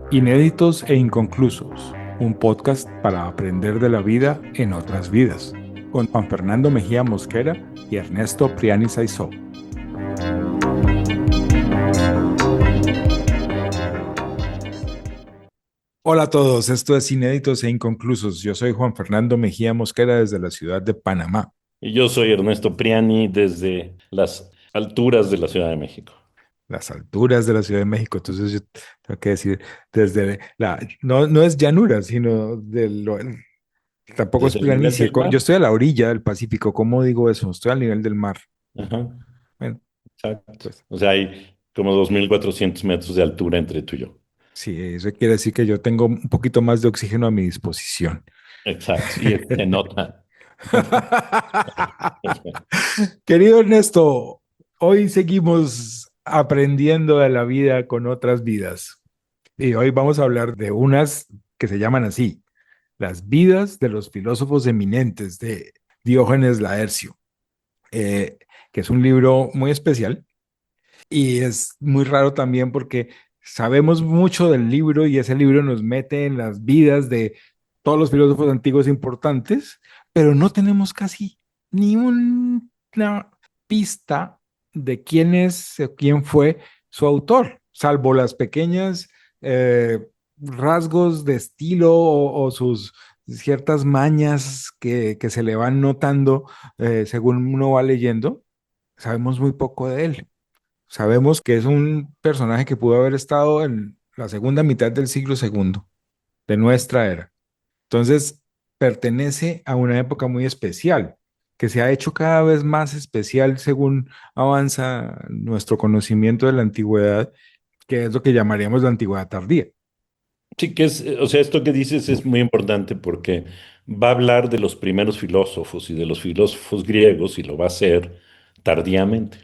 Inéditos e inconclusos, un podcast para aprender de la vida en otras vidas, con Juan Fernando Mejía Mosquera y Ernesto Priani Saizó. Hola a todos, esto es Inéditos e Inconclusos. Yo soy Juan Fernando Mejía Mosquera desde la ciudad de Panamá. Y yo soy Ernesto Priani desde las alturas de la Ciudad de México. Las alturas de la Ciudad de México. Entonces yo tengo que decir, desde la, no es llanura, sino tampoco es Desde el nivel planicie. del mar. Yo estoy a la orilla del Pacífico. ¿Cómo digo eso? Estoy al nivel del mar. Ajá, Bueno, exacto. pues O sea, hay como 2.400 metros de altura entre tú y yo. sí, eso quiere decir que yo tengo un poquito más de oxígeno a mi disposición. Exacto. Y se nota. Querido Ernesto, hoy seguimos aprendiendo de la vida con otras vidas. Y hoy vamos a hablar de unas que se llaman así, las vidas de los filósofos eminentes de Diógenes Laercio, eh, que es un libro muy especial y es muy raro también porque sabemos mucho del libro y ese libro nos mete en las vidas de todos los filósofos antiguos importantes, pero no tenemos casi ni una pista de quién es o quién fue su autor, salvo las pequeñas rasgos de estilo o sus ciertas mañas que se le van notando según uno va leyendo. Sabemos muy poco de él. Sabemos que es un personaje que pudo haber estado en la segunda mitad del siglo segundo de nuestra era. Entonces, pertenece a una época muy especial, que se ha hecho cada vez más especial según avanza nuestro conocimiento de la antigüedad, que es lo que llamaríamos la antigüedad tardía. Sí, que es, o sea, esto que dices es muy importante porque va a hablar de los primeros filósofos y de los filósofos griegos y lo va a hacer tardíamente.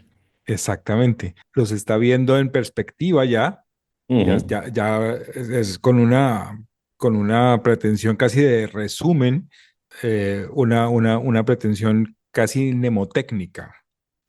Exactamente. Los está viendo en perspectiva ya. Ujú. Ya es con una pretensión casi de resumen, una pretensión casi mnemotécnica.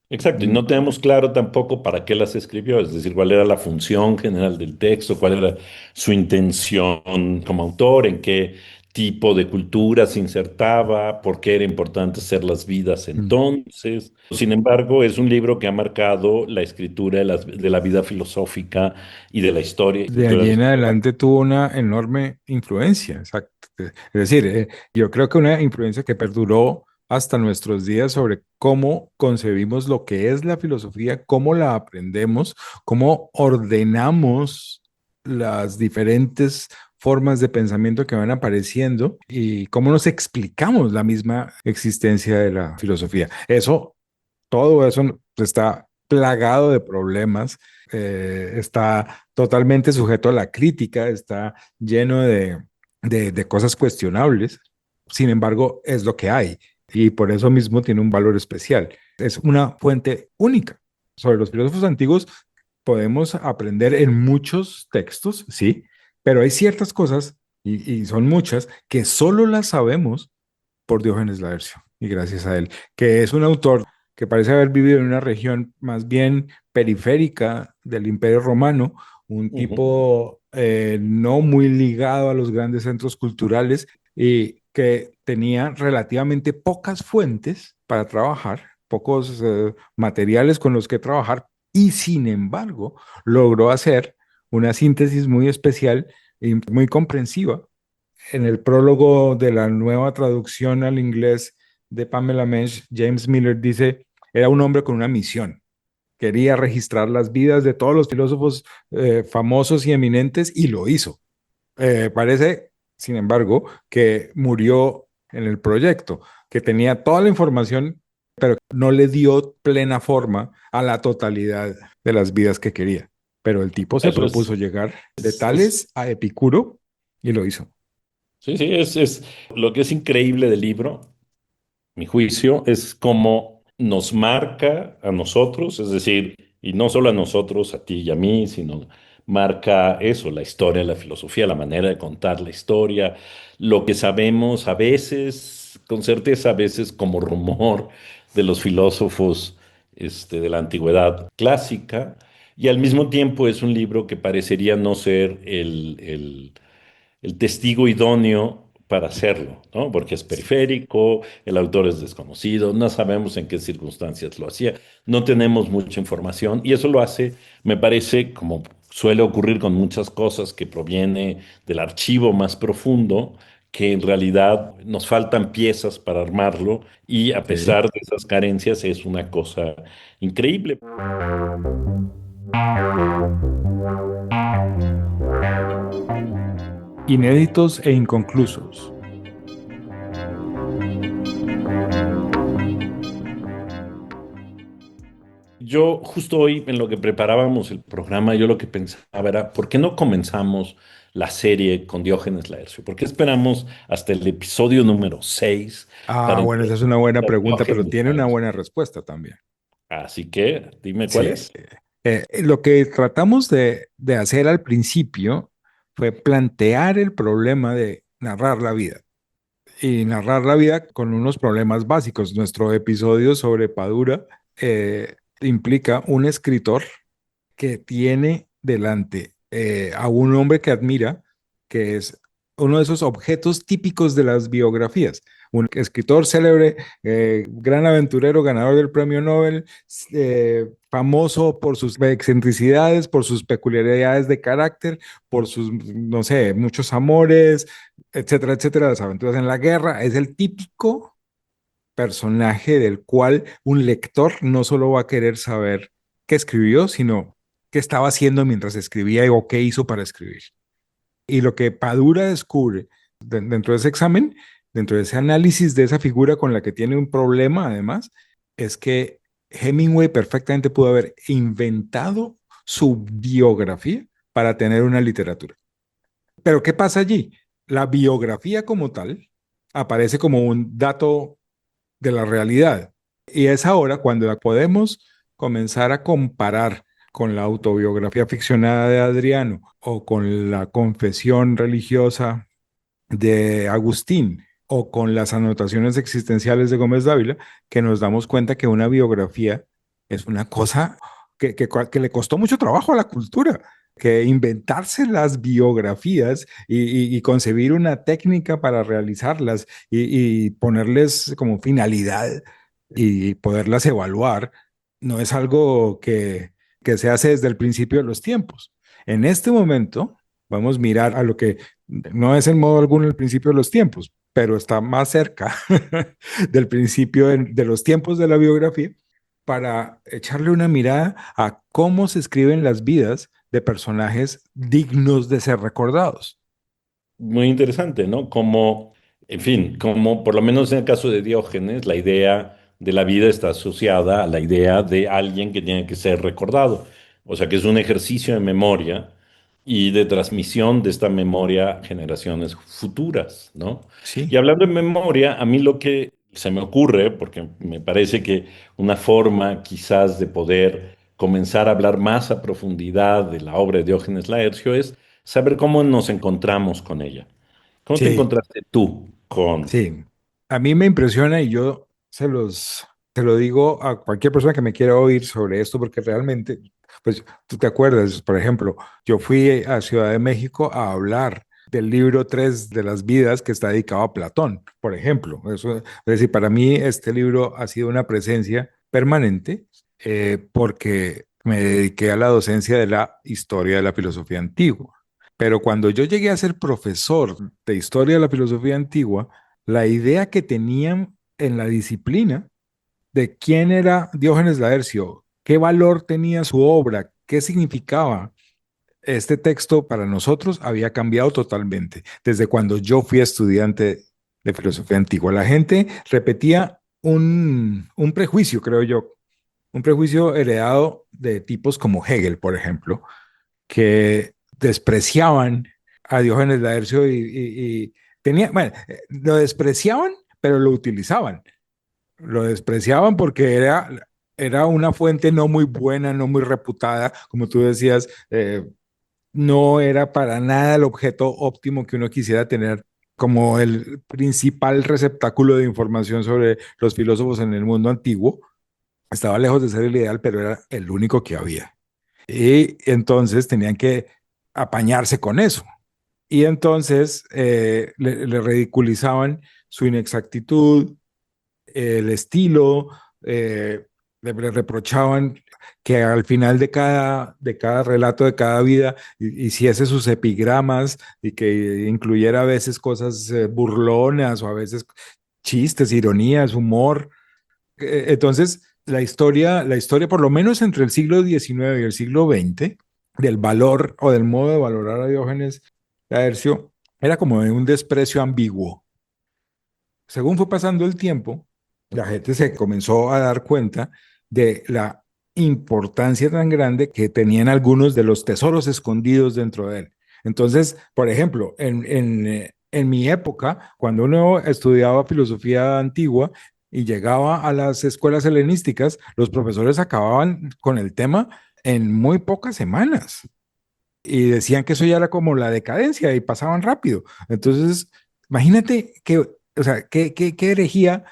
Exacto, y Mm, no tenemos claro tampoco para qué las escribió, es decir, cuál era la función general del texto, cuál era su intención como autor, en qué tipo de cultura se insertaba, por qué era importante ser las vidas mm. entonces. Sin embargo, es un libro que ha marcado la escritura de la vida filosófica y de la historia y De cultura allí de la en sociedad. adelante tuvo una enorme influencia, exacto. Es decir, yo creo que una influencia que perduró hasta nuestros días sobre cómo concebimos lo que es la filosofía, cómo la aprendemos, cómo ordenamos las diferentes formas de pensamiento que van apareciendo y cómo nos explicamos la misma existencia de la filosofía. Todo eso está plagado de problemas, está totalmente sujeto a la crítica, está lleno de cosas cuestionables. Sin embargo, es lo que hay y por eso mismo tiene un valor especial. Es una fuente única. Sobre los filósofos antiguos podemos aprender en muchos textos, sí, pero hay ciertas cosas, y son muchas, que solo las sabemos por Diógenes Laercio y gracias a él, que es un autor que parece haber vivido en una región más bien periférica del Imperio Romano, un Ujú. tipo no muy ligado a los grandes centros culturales y que tenía relativamente pocas fuentes para trabajar, pocos materiales con los que trabajar y sin embargo logró hacer una síntesis muy especial y muy comprensiva en el prólogo de la nueva traducción al inglés de Pamela Mensch, James Miller dice, era un hombre con una misión. Quería registrar las vidas de todos los filósofos famosos y eminentes y lo hizo. Parece, sin embargo, que murió en el proyecto, que tenía toda la información, pero no le dio plena forma a la totalidad de las vidas que quería. Pero el tipo se Eso propuso llegar de es Tales a Epicuro y lo hizo. sí, sí, es lo que es increíble del libro. Mi juicio es cómo nos marca a nosotros, es decir, y no solo a nosotros, a ti y a mí, sino marca eso, la historia, la filosofía, la manera de contar la historia, lo que sabemos a veces, con certeza, a veces como rumor de los filósofos de la antigüedad clásica, y al mismo tiempo es un libro que parecería no ser el testigo idóneo para hacerlo, ¿no? Porque es periférico, el autor es desconocido, no sabemos en qué circunstancias lo hacía, no tenemos mucha información y eso lo hace, me parece, como suele ocurrir con muchas cosas que proviene del archivo más profundo, que en realidad nos faltan piezas para armarlo y a Sí. pesar de esas carencias es una cosa increíble. Inéditos e inconclusos. Yo justo hoy en lo que preparábamos el programa, yo lo que pensaba era, ¿por qué no comenzamos la serie con Diógenes Laercio? ¿Por qué esperamos hasta el episodio número 6 Ah, para bueno, empezar esa es una buena a pregunta, pero Diógenes tiene una Laercio? buena respuesta también. Así que dime cuál Sí. es. Lo que tratamos de hacer al principio fue plantear el problema de narrar la vida y narrar la vida con unos problemas básicos. Nuestro episodio sobre Padura implica un escritor que tiene delante a un hombre que admira, que es uno de esos objetos típicos de las biografías. Un escritor célebre, gran aventurero, ganador del premio Nobel, famoso por sus excentricidades, por sus peculiaridades de carácter, por sus, no sé, muchos amores, etcétera, etcétera, las aventuras en la guerra. Es el típico personaje del cual un lector no solo va a querer saber qué escribió, sino qué estaba haciendo mientras escribía o qué hizo para escribir. Y lo que Padura descubre dentro de ese examen, dentro de ese análisis de esa figura con la que tiene un problema, además, es que Hemingway perfectamente pudo haber inventado su biografía para tener una literatura. Pero ¿qué pasa allí? La biografía como tal aparece como un dato de la realidad. Y es ahora cuando la podemos comenzar a comparar con la autobiografía ficcionada de Adriano o con la confesión religiosa de Agustín o con las anotaciones existenciales de Gómez Dávila, que nos damos cuenta que una biografía es una cosa que le costó mucho trabajo a la cultura, que inventarse las biografías y concebir una técnica para realizarlas y ponerles como finalidad y poderlas evaluar, no es algo que se hace desde el principio de los tiempos. En este momento, vamos a mirar a lo que no es en modo alguno el principio de los tiempos, pero está más cerca del principio de los tiempos de la biografía para echarle una mirada a cómo se escriben las vidas de personajes dignos de ser recordados. Muy interesante, ¿no? Como, en fin, como por lo menos en el caso de Diógenes, la idea de la vida está asociada a la idea de alguien que tiene que ser recordado. O sea, que es un ejercicio de memoria y de transmisión de esta memoria a generaciones futuras, ¿no? Y Sí, hablando de memoria, a mí lo que se me ocurre, porque me parece que una forma quizás de poder comenzar a hablar más a profundidad de la obra de Diógenes Laercio es saber cómo nos encontramos con ella. ¿Cómo te sí, encontraste tú con? sí. A mí me impresiona y yo se lo digo a cualquier persona que me quiera oír sobre esto, porque realmente, pues tú te acuerdas, por ejemplo, yo fui a Ciudad de México a hablar del libro 3 de las vidas que está dedicado a Platón, por ejemplo. Eso, es decir, para mí este libro ha sido una presencia permanente porque me dediqué a la docencia de la historia de la filosofía antigua. Pero cuando yo llegué a ser profesor de historia de la filosofía antigua, la idea que tenían en la disciplina de quién era Diógenes Laercio, qué valor tenía su obra, qué significaba este texto para nosotros, había cambiado totalmente desde cuando yo fui estudiante de filosofía antigua. La gente repetía un prejuicio, creo yo, un prejuicio heredado de tipos como Hegel, por ejemplo, que despreciaban a Diógenes Laercio y tenía, bueno, lo despreciaban, pero lo utilizaban. Lo despreciaban porque era una fuente no muy buena, no muy reputada, como tú decías, no era para nada el objeto óptimo que uno quisiera tener como el principal receptáculo de información sobre los filósofos en el mundo antiguo. Estaba lejos de ser el ideal, pero era el único que había. Y entonces tenían que apañarse con eso. Y entonces le ridiculizaban su inexactitud, el estilo, le reprochaban que al final de cada relato, de cada vida, hiciese sus epigramas y que incluyera a veces cosas burlonas o a veces chistes, ironías, humor. Entonces, la historia, por lo menos entre el siglo XIX y el siglo XX, del valor o del modo de valorar a Diógenes Laercio, era como de un desprecio ambiguo. Según fue pasando el tiempo, la gente se comenzó a dar cuenta de la importancia tan grande que tenían algunos de los tesoros escondidos dentro de él. Entonces, por ejemplo, en mi época, cuando uno estudiaba filosofía antigua y llegaba a las escuelas helenísticas, los profesores acababan con el tema en muy pocas semanas y decían que eso ya era como la decadencia y pasaban rápido. Entonces, imagínate que, o sea, qué herejía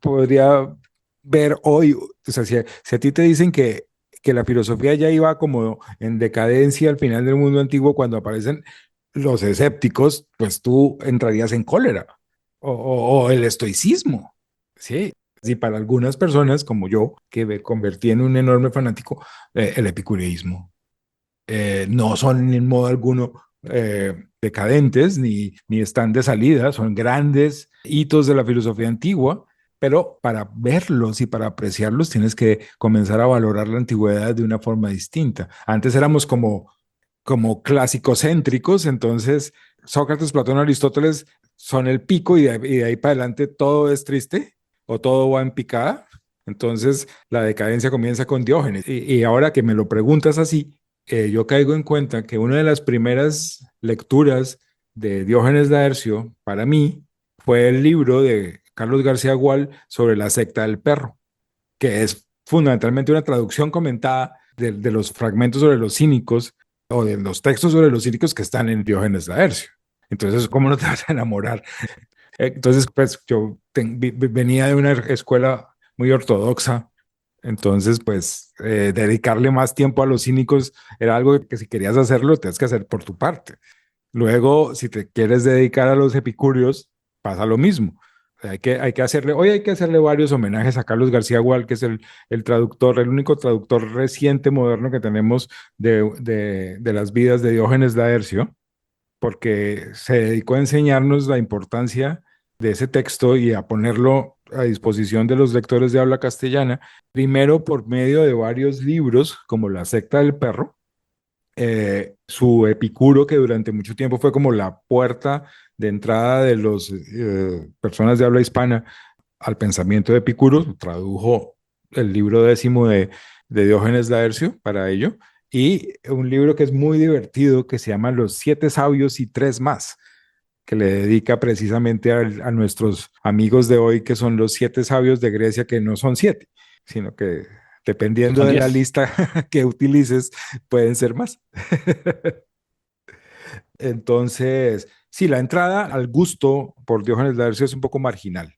podría ver hoy. O sea, si a ti te dicen que la filosofía ya iba como en decadencia al final del mundo antiguo, cuando aparecen los escépticos, pues tú entrarías en cólera o el estoicismo. Sí. Y para algunas personas como yo, que me convertí en un enorme fanático, el epicureísmo no son en modo alguno decadentes ni están de salida, son grandes hitos de la filosofía antigua, pero para verlos y para apreciarlos tienes que comenzar a valorar la antigüedad de una forma distinta. Antes éramos como clásicos céntricos, entonces Sócrates, Platón, Aristóteles son el pico y de ahí para adelante todo es triste o todo va en picada. Entonces la decadencia comienza con Diógenes. Y ahora que me lo preguntas así, yo caigo en cuenta que una de las primeras lecturas de Diógenes Laercio para mí fue el libro de Carlos García Gual sobre la secta del perro, que es fundamentalmente una traducción comentada de los fragmentos sobre los cínicos o de los textos sobre los cínicos que están en Diógenes Laercio. Entonces, ¿cómo no te vas a enamorar? Entonces, pues yo venía de una escuela muy ortodoxa, entonces, pues dedicarle más tiempo a los cínicos era algo que si querías hacerlo, tienes que hacer por tu parte. Luego, si te quieres dedicar a los epicúreos, pasa lo mismo. Hay que hacerle, hoy hay que hacerle varios homenajes a Carlos García Gual, que es el traductor, el único traductor reciente, moderno que tenemos de las vidas de Diógenes Laercio, porque se dedicó a enseñarnos la importancia de ese texto y a ponerlo a disposición de los lectores de habla castellana, primero por medio de varios libros como La secta del perro, su Epicuro, que durante mucho tiempo fue como la puerta de entrada de las personas de habla hispana al pensamiento de Epicuro, tradujo el libro décimo de Diógenes Laercio para ello, y un libro que es muy divertido que se llama Los siete sabios y tres más, que le dedica precisamente a nuestros amigos de hoy, que son los siete sabios de Grecia, que no son siete, sino que dependiendo Son de la 10. lista que utilices, pueden ser más. Entonces, sí, la entrada al gusto por Diógenes Laercio es un poco marginal.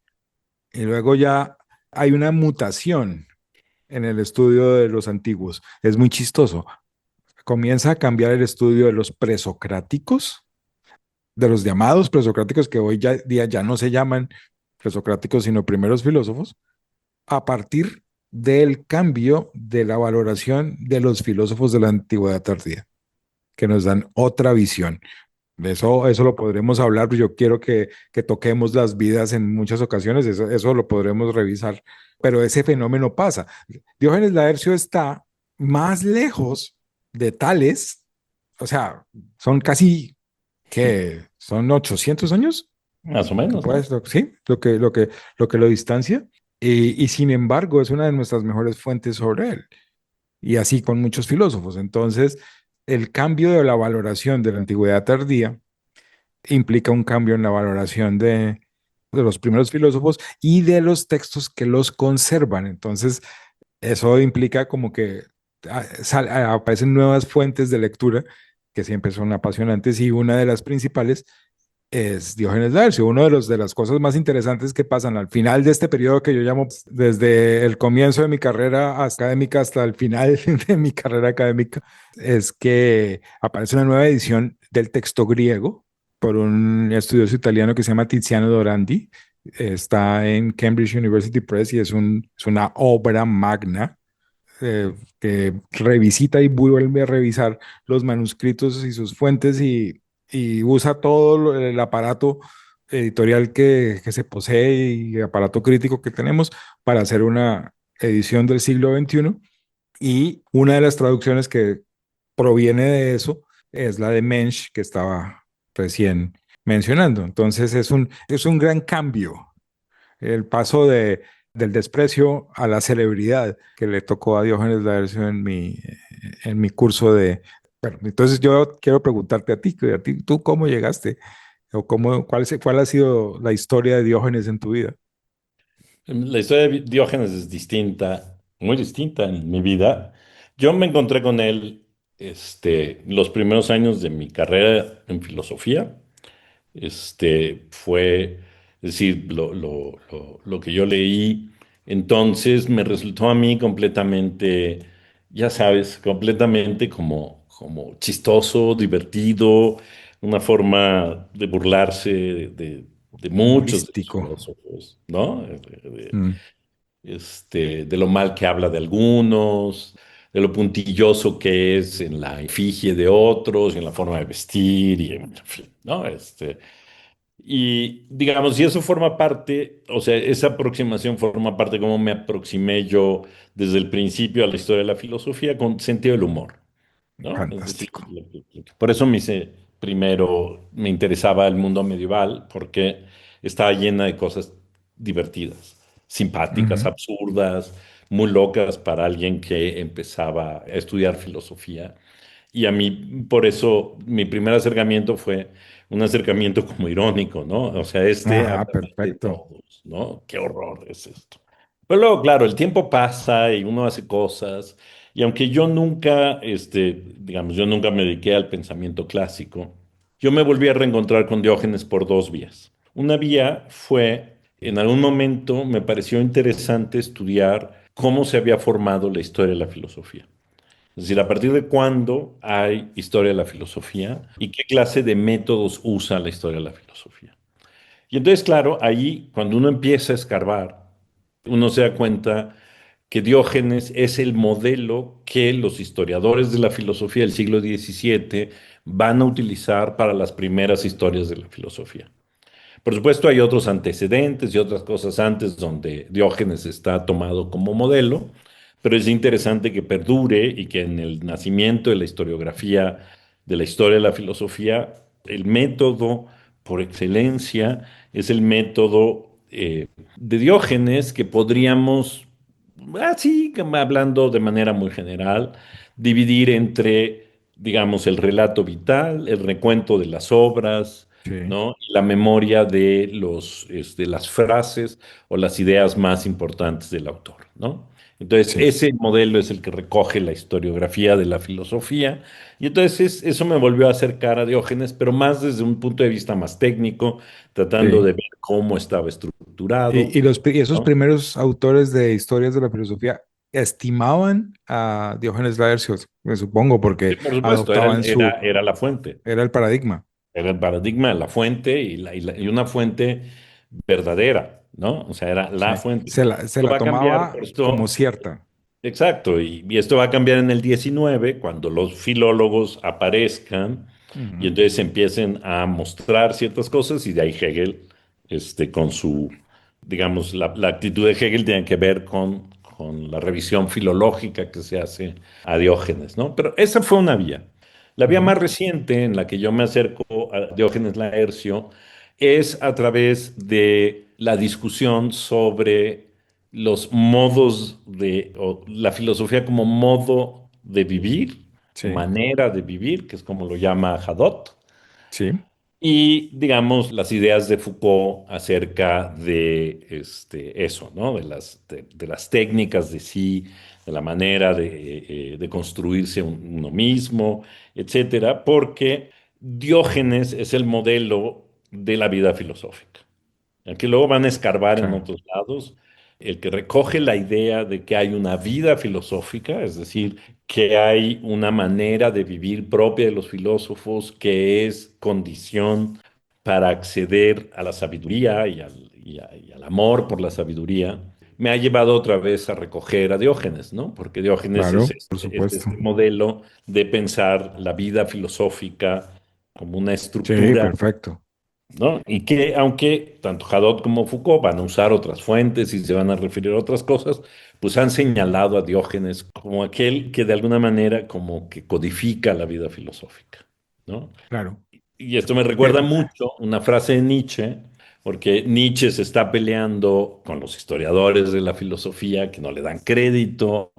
Y luego ya hay una mutación en el estudio de los antiguos. Es muy chistoso. Comienza a cambiar el estudio de los presocráticos, de los llamados presocráticos, que hoy día ya no se llaman presocráticos, sino primeros filósofos, a partir del cambio de la valoración de los filósofos de la antigüedad tardía, que nos dan otra visión. Eso lo podremos hablar, pues yo quiero que toquemos las vidas en muchas ocasiones, eso lo podremos revisar, pero ese fenómeno pasa. Diógenes Laercio está más lejos de Tales, o sea, son casi, ¿qué? Son 800 años, Más o que menos, ¿no? puedes, sí, lo que lo distancia, y sin embargo es una de nuestras mejores fuentes sobre él, y así con muchos filósofos. Entonces, el cambio de la valoración de la antigüedad tardía implica un cambio en la valoración de los primeros filósofos y de los textos que los conservan. Entonces, eso implica como que aparecen nuevas fuentes de lectura que siempre son apasionantes y una de las principales es Diógenes Laercio. Uno de de las cosas más interesantes que pasan al final de este periodo que yo llamo desde el comienzo de mi carrera académica hasta el final de mi carrera académica es que aparece una nueva edición del texto griego por un estudioso italiano que se llama Tiziano Dorandi. Está en Cambridge University Press y es una obra magna que revisita y vuelve a revisar los manuscritos y sus fuentes y usa todo el aparato editorial que se posee y aparato crítico que tenemos para hacer una edición del siglo XXI. Y una de las traducciones que proviene de eso es la de Mensch, que estaba recién mencionando. Entonces es un gran cambio el paso del desprecio a la celebridad que le tocó a Diógenes Laercio en mi curso de... Bueno, entonces yo quiero preguntarte a ti, ¿tú cómo llegaste? ¿O cuál ha sido la historia de Diógenes en tu vida? La historia de Diógenes es distinta, muy distinta en mi vida. Yo me encontré con él, los primeros años de mi carrera en filosofía. Fue, es decir, lo que yo leí entonces me resultó a mí completamente, ya sabes, completamente como chistoso, divertido, una forma de burlarse de muchos de los Humorístico. filósofos, ¿no? Mm, De lo mal que habla de algunos, de lo puntilloso que es en la efigie de otros, en la forma de vestir, y en fin, ¿no? Y digamos, si eso forma parte, o sea, esa aproximación forma parte de cómo me aproximé yo desde el principio a la historia de la filosofía con sentido del humor, ¿no? Es decir, fantástico. por eso me hice, primero me interesaba el mundo medieval, porque estaba llena de cosas divertidas, simpáticas, Ujú. absurdas, muy locas para alguien que empezaba a estudiar filosofía. Y a mí, por eso, mi primer acercamiento fue un acercamiento como irónico, ¿no? O sea, Ajá, habla mal de perfecto. todos, ¿no? Qué horror es esto. Pero luego, claro, el tiempo pasa y uno hace cosas. Y aunque yo nunca, digamos, yo nunca me dediqué al pensamiento clásico, yo me volví a reencontrar con Diógenes por dos vías. Una vía fue, en algún momento me pareció interesante estudiar cómo se había formado la historia de la filosofía. Es decir, a partir de cuándo hay historia de la filosofía y qué clase de métodos usa la historia de la filosofía. Y entonces, claro, ahí cuando uno empieza a escarbar, uno se da cuenta que Diógenes es el modelo que los historiadores de la filosofía del siglo XVII van a utilizar para las primeras historias de la filosofía. Por supuesto, hay otros antecedentes y otras cosas antes donde Diógenes está tomado como modelo, pero es interesante que perdure y que en el nacimiento de la historiografía, de la historia de la filosofía, el método por excelencia es el método de Diógenes que podríamos, así hablando de manera muy general, dividir entre, digamos, el relato vital, el recuento de las obras, Sí, ¿no? Y la memoria de las frases o las ideas más importantes del autor, ¿no? Entonces, sí, ese modelo es el que recoge la historiografía de la filosofía. Y entonces eso me volvió a acercar a Diógenes, pero más desde un punto de vista más técnico, tratando sí. de ver cómo estaba estructurado, Y esos ¿no? primeros autores de historias de la filosofía estimaban a Diógenes Laercio, me supongo, Sí, porque por supuesto, adoptaban era la fuente. era el paradigma. Era el paradigma, la fuente y una fuente verdadera, ¿no? O sea, era Sí, la fuente. se Esto la va a cambiar, por tomaba como esto, cierta. exacto, y esto va a cambiar en el 19 cuando los filólogos aparezcan y Ujú. entonces empiecen a mostrar ciertas cosas y de ahí Hegel, con su, digamos, la actitud de Hegel tiene que ver con la revisión filológica que se hace a Diógenes, ¿no? Pero esa fue una vía. La vía Ujú. más reciente en la que yo me acerco a Diógenes Laercio es a través de la discusión sobre los modos o la filosofía como modo de vivir, Sí, manera de vivir, que es como lo llama Hadot, sí, y digamos las ideas de Foucault acerca de eso, ¿no? De las técnicas de sí, de la manera de construirse uno mismo, etcétera, porque Diógenes es el modelo de la vida filosófica. El que luego van a escarbar Sí, en otros lados, el que recoge la idea de que hay una vida filosófica, es decir, que hay una manera de vivir propia de los filósofos que es condición para acceder a la sabiduría y al amor por la sabiduría, me ha llevado otra vez a recoger a Diógenes, ¿no? Porque Diógenes claro, por es supuesto. este modelo de pensar la vida filosófica como una Sí, estructura, perfecto. ¿no? Y que aunque tanto Hadot como Foucault van a usar otras fuentes y se van a referir a otras cosas, pues han señalado a Diógenes como aquel que de alguna manera como que codifica la vida filosófica, ¿no? Claro. Y esto me Que- recuerda mucho una frase de Nietzsche, porque Nietzsche se está peleando con los historiadores de la filosofía que no le dan crédito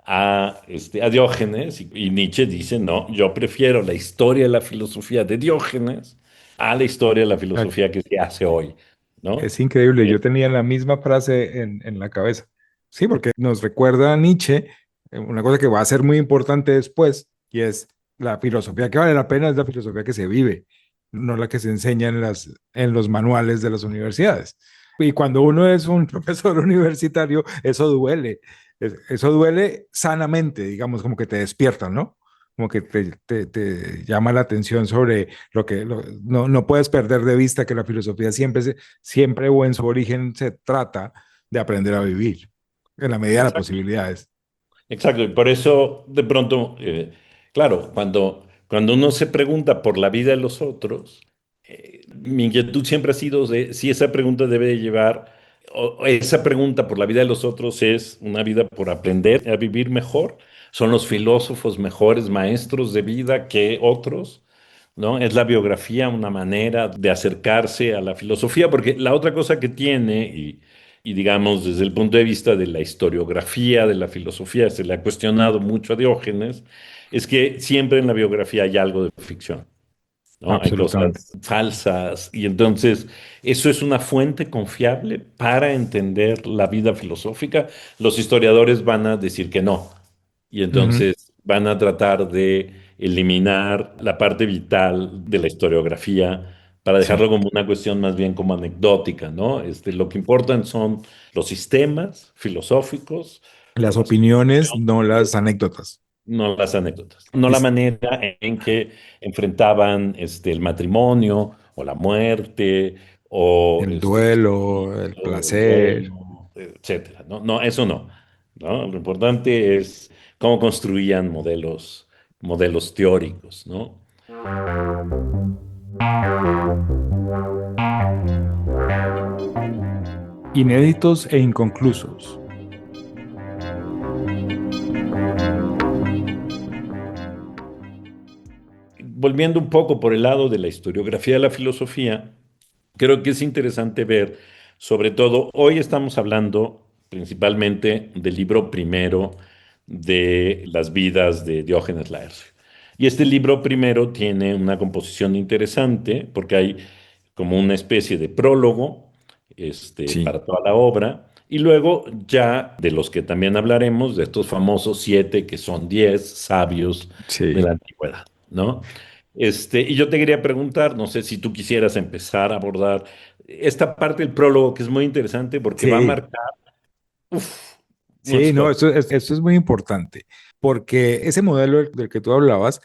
a Diógenes, y Nietzsche dice, no, yo prefiero la historia de la filosofía de Diógenes a la historia de la filosofía que se hace hoy, ¿no? Es increíble, Eh, yo tenía la misma frase en la cabeza. Sí, porque nos recuerda a Nietzsche una cosa que va a ser muy importante después, y es la filosofía que vale la pena es la filosofía que se vive, no la que se enseña en los manuales de las universidades. Y cuando uno es un profesor universitario, eso duele. Eso duele sanamente, digamos, como que te despierta, ¿no? Como que te llama la atención sobre no, no puedes perder de vista que la filosofía siempre o en su origen se trata de aprender a vivir en la medida de las exacto. posibilidades. Exacto, y por eso de pronto, claro, cuando uno se pregunta por la vida de los otros, mi inquietud siempre ha sido de si esa pregunta debe de llevar, o esa pregunta por la vida de los otros es una vida por aprender a vivir mejor. ¿Son los filósofos mejores maestros de vida que otros? ¿No? Es la biografía una manera de acercarse a la filosofía, porque la otra cosa que tiene, y digamos desde el punto de vista de la historiografía de la filosofía, se le ha cuestionado mucho a Diógenes, es que siempre en la biografía hay algo de ficción. ¿No? Hay Absolutamente. cosas falsas y entonces eso es una fuente confiable para entender la vida filosófica. Los historiadores van a decir que no y Ujú. entonces van a tratar de eliminar la parte vital de la historiografía para Sí. dejarlo como una cuestión más bien como anecdótica, ¿no? Lo que importan son los sistemas filosóficos o Las las opiniones, no las anécdotas. no las anécdotas, no la Es manera en que enfrentaban el matrimonio o la muerte o el el duelo, el suicidio, el placer. duelo, etcétera. No, no, eso no. ¿No? Lo importante es cómo construían modelos teóricos, ¿no? Inéditos e inconclusos. Volviendo un poco por el lado de la historiografía de la filosofía, creo que es interesante ver, sobre todo, hoy estamos hablando principalmente del libro primero de las vidas de Diógenes Laercio. Y este libro primero tiene una composición interesante porque hay como una especie de prólogo Sí, para toda la obra. Y luego ya de los que también hablaremos, de estos famosos 7 que son 10 sabios de la sí, antigüedad, ¿no? Y yo te quería preguntar, no sé si tú quisieras empezar a abordar esta parte del prólogo que es muy interesante porque va a sí. marcar, uf, Sí, muchas no, cosas. esto es muy importante, porque ese modelo del que tú hablabas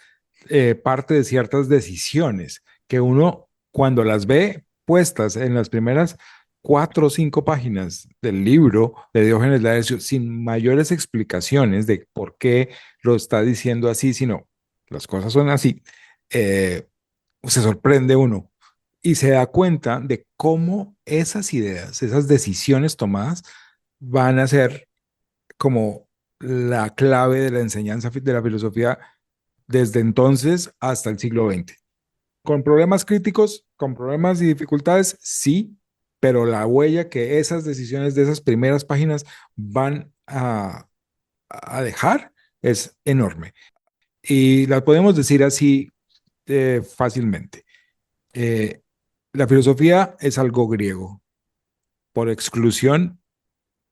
parte de ciertas decisiones que uno, cuando las ve puestas en las primeras 4 o 5 páginas del libro de Diógenes Laercio, sin mayores explicaciones de por qué lo está diciendo así, sino las cosas son así, eh, se sorprende uno y se da cuenta de cómo esas ideas, esas decisiones tomadas van a ser como la clave de la enseñanza de la filosofía desde entonces hasta el siglo XX. Con problemas críticos, con problemas y dificultades, sí, pero la huella que esas decisiones de esas primeras páginas van a dejar es enorme. Y la podemos decir así fácilmente. Eh, la filosofía es algo griego, por exclusión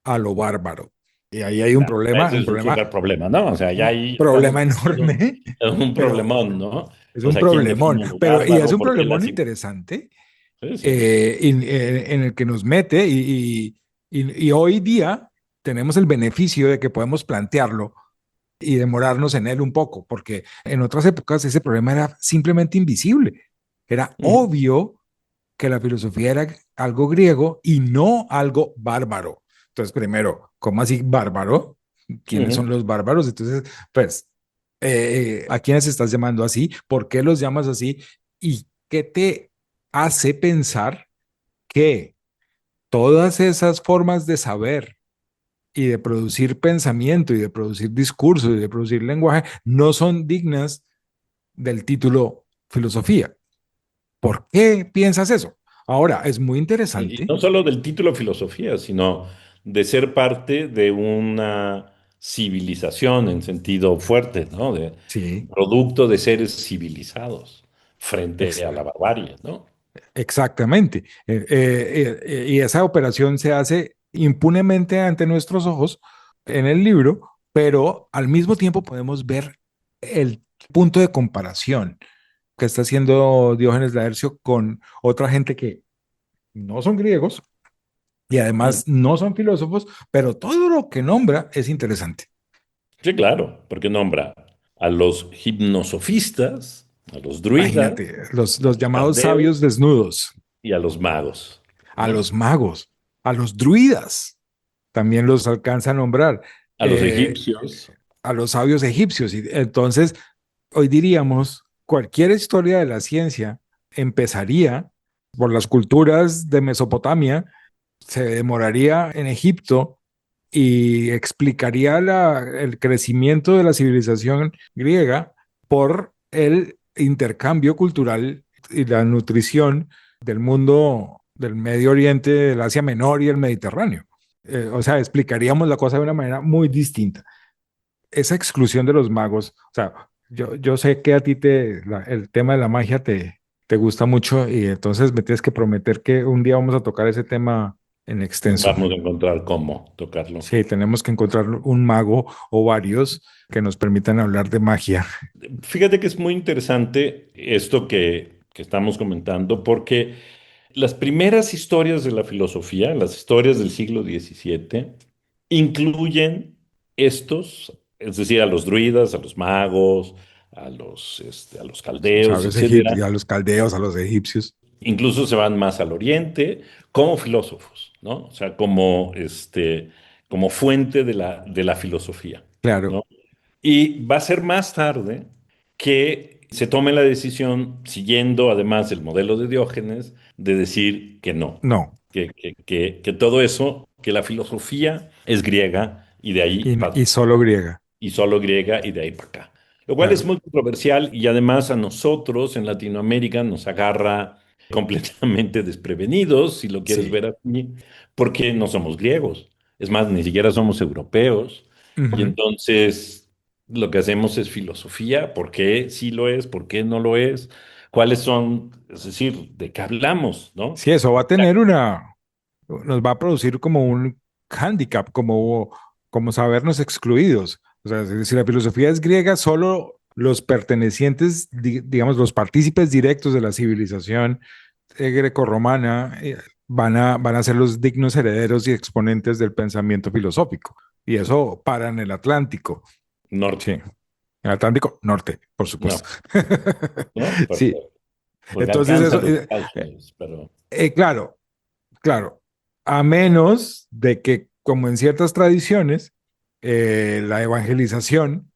a lo bárbaro. Y ahí hay Ese es un súper problema, ¿no? O sea, ya un ahí estamos problema teniendo enorme, un pero problemón, ¿no? es O un sea, ¿quién problemón, define lo pero y es bárbaro? un ¿Por qué problemón interesante Sí, sí. en el que nos mete y hoy día tenemos el beneficio de que podemos plantearlo y demorarnos en él un poco, porque en otras épocas ese problema era simplemente invisible. Era Ujú, obvio que la filosofía era algo griego y no algo bárbaro. Entonces, primero, ¿cómo así bárbaro? ¿Quiénes son ujú. los bárbaros? Entonces, pues, ¿a quiénes estás llamando así? ¿Por qué los llamas así? ¿Y qué te hace pensar que todas esas formas de saber y de producir pensamiento y de producir discurso y de producir lenguaje no son dignas del título filosofía? ¿Por qué piensas eso? Ahora, es muy Y interesante. no solo del título de filosofía, sino de ser parte de una civilización en sentido fuerte, ¿no? De Sí, producto de seres civilizados frente ex a la barbarie, ¿no? exactamente. Y esa operación se hace impunemente ante nuestros ojos en el libro, pero al mismo tiempo podemos ver el punto de comparación que está haciendo Diógenes Laercio con otra gente que no son griegos y Mm. además no son filósofos, pero todo lo que nombra es interesante. Sí, claro, porque nombra a los hipnosofistas, a los druidas, Imagínate, a los los llamados caldeos sabios desnudos, y a los magos, a ¿no? los magos, a los druidas, también los alcanza a nombrar, A los eh, egipcios, a los sabios egipcios. Y entonces, hoy diríamos, cualquier historia de la ciencia empezaría por las culturas de Mesopotamia, se demoraría en Egipto y explicaría el crecimiento de la civilización griega por el intercambio cultural y la nutrición del mundo del Medio Oriente, del Asia Menor y el Mediterráneo. O sea, explicaríamos la cosa de una manera muy distinta. Esa exclusión de los magos, o sea, yo sé que a ti el tema de la magia te gusta mucho y entonces me tienes que prometer que un día vamos a tocar ese tema en extenso. vamos a encontrar cómo tocarlo. Sí, tenemos que encontrar un mago o varios que nos permitan hablar de magia. Fíjate que es muy interesante esto que estamos comentando, porque las primeras historias de la filosofía, las historias del siglo XVII, incluyen estos, es decir, a los druidas, a los magos, a los Los caldeos, sabios etcétera. egipcios, a los caldeos, a los egipcios. Incluso se van más al oriente como filósofos, ¿no? O sea, como fuente de la filosofía, Claro, ¿no? Y va a ser más tarde que se tome la decisión, siguiendo además el modelo de Diógenes, de decir que no, no, que todo eso, que la filosofía es griega y de ahí y solo griega. y solo griega y de ahí para acá. Lo cual es Claro, muy controversial y además a nosotros en Latinoamérica nos agarra completamente desprevenidos, si lo quieres sí. ver así, porque no somos griegos. Es más, ni siquiera somos europeos. Y Ujú. entonces lo que hacemos es filosofía, ¿por qué sí lo es? ¿Por qué no lo es? ¿Cuáles son, es decir, de qué hablamos, ¿no? Sí, eso va a tener nos va a producir como un hándicap, como sabernos excluidos. O sea, si la filosofía es griega, solo los pertenecientes, digamos, los partícipes directos de la civilización grecorromana van a ser los dignos herederos y exponentes del pensamiento filosófico. Y eso para en el Atlántico. Sí, Norte, en el Atlántico Norte, por supuesto. no, ¿no? Sí, Porque entonces alcanza eso, los Estados Unidos, pero claro, claro, a menos de que, como en ciertas tradiciones, la evangelización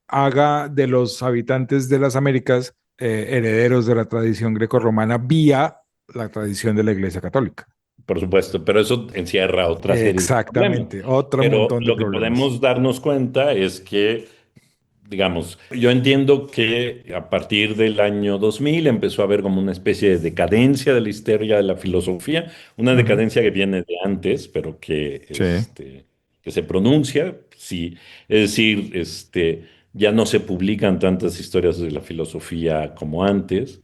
haga de los habitantes de las Américas herederos de la tradición grecorromana vía la tradición de la Iglesia Católica. por supuesto, pero eso encierra otra serie de problemas. Exactamente, otro Pero montón de lo que problemas. podemos darnos cuenta es que, digamos, yo entiendo que a partir del año 2000 empezó a haber como una especie de decadencia de la historia de la filosofía, una Ujú. decadencia que viene de antes, pero Sí, que se pronuncia, sí. Es decir, ya no se publican tantas historias de la filosofía como antes.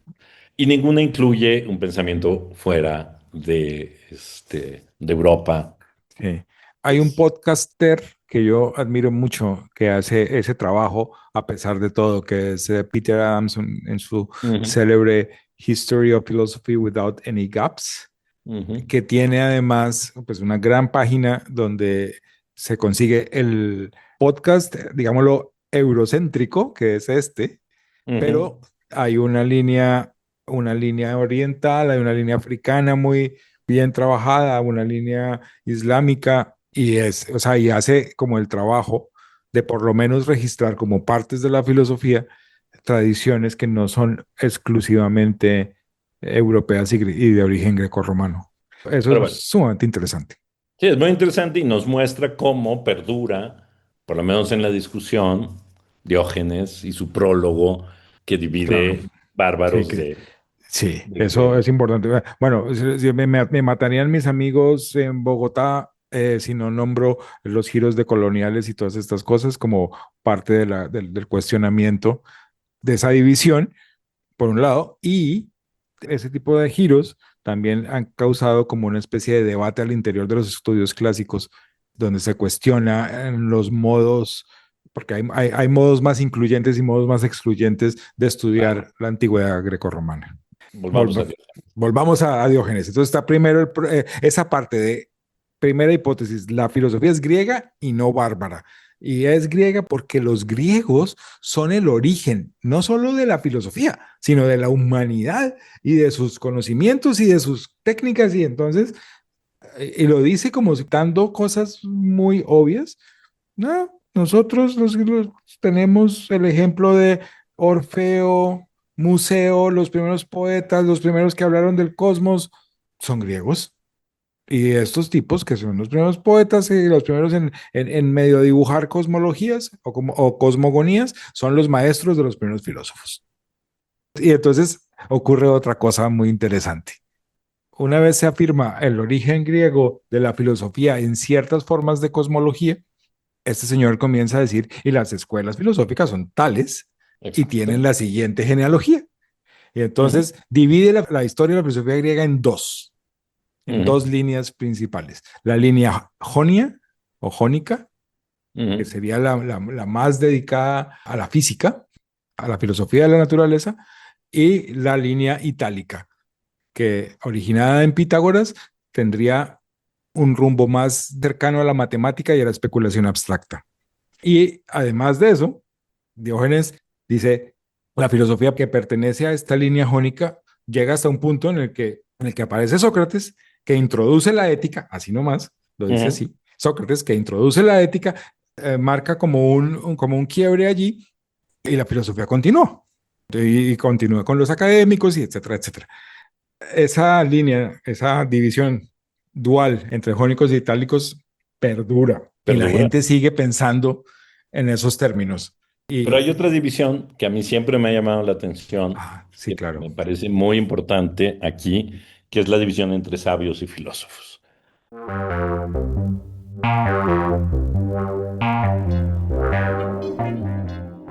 Y ninguna incluye un pensamiento fuera de Europa. sí. Hay un Es, podcaster que yo admiro mucho que hace ese trabajo a pesar de todo, que es Peter Adams en su Ujú. célebre History of Philosophy Without Any Gaps, Ujú, que tiene además pues una gran página donde se consigue el podcast, digámoslo, eurocéntrico, que es este, ujú. pero hay una línea oriental, hay una línea africana muy bien trabajada, una línea islámica, y es, o sea, y hace como el trabajo de por lo menos registrar como partes de la filosofía tradiciones que no son exclusivamente europeas y de origen grecorromano. Eso Pero es bueno, sumamente interesante. sí, es muy interesante y nos muestra cómo perdura, por lo menos en la discusión, Diógenes y su prólogo que Claro, divide sí, bárbaros que, de, sí, de eso griegos. es importante. Bueno, si me matarían mis amigos en Bogotá si no nombro los giros de coloniales y todas estas cosas como parte del cuestionamiento de esa división, por un lado, y ese tipo de giros también han causado como una especie de debate al interior de los estudios clásicos, donde se cuestiona los modos, porque hay modos más incluyentes y modos más excluyentes de Claro, estudiar la antigüedad grecorromana. volvamos a Volva- Dios. Volvamos a Diógenes. Entonces está primero esa parte de primera hipótesis, la filosofía es griega y no bárbara. Y es griega porque los griegos son el origen, no solo de la filosofía, sino de la humanidad y de sus conocimientos y de sus técnicas. Y entonces, y lo dice como citando cosas muy obvias. No, nosotros los griegos tenemos el ejemplo de Orfeo, Museo, los primeros poetas, los primeros que hablaron del cosmos, son griegos. Y estos tipos, que son los primeros poetas y los primeros en medio dibujar cosmologías o cosmogonías, son los maestros de los primeros filósofos. Y entonces ocurre otra cosa muy interesante. Una vez se afirma el origen griego de la filosofía en ciertas formas de cosmología, este señor comienza a decir, y las escuelas filosóficas son tales y tienen Exacto. la siguiente genealogía. Y Ujú, entonces divide la historia de la filosofía griega en ujú, dos líneas principales. La línea jonia o jónica, que ujú. sería la más dedicada a la física, a la filosofía de la naturaleza, y la línea itálica, que originada en Pitágoras tendría un rumbo más cercano a la matemática y a la especulación abstracta. Y además de eso, Diógenes dice, la filosofía que pertenece a esta línea jónica llega hasta un punto en el que aparece Sócrates, que introduce la ética, así nomás, lo dice Ujú. así, Sócrates que introduce la ética, marca como como un quiebre allí y la filosofía continúa. Y continúa con los académicos y etcétera, etcétera. Esa línea, esa división dual entre jónicos y itálicos perdura y la Perdura. gente sigue pensando en esos términos. Pero hay otra Y, división que a mí siempre me ha llamado la atención, sí, que claro. me parece muy importante aquí, que es la división entre sabios y filósofos.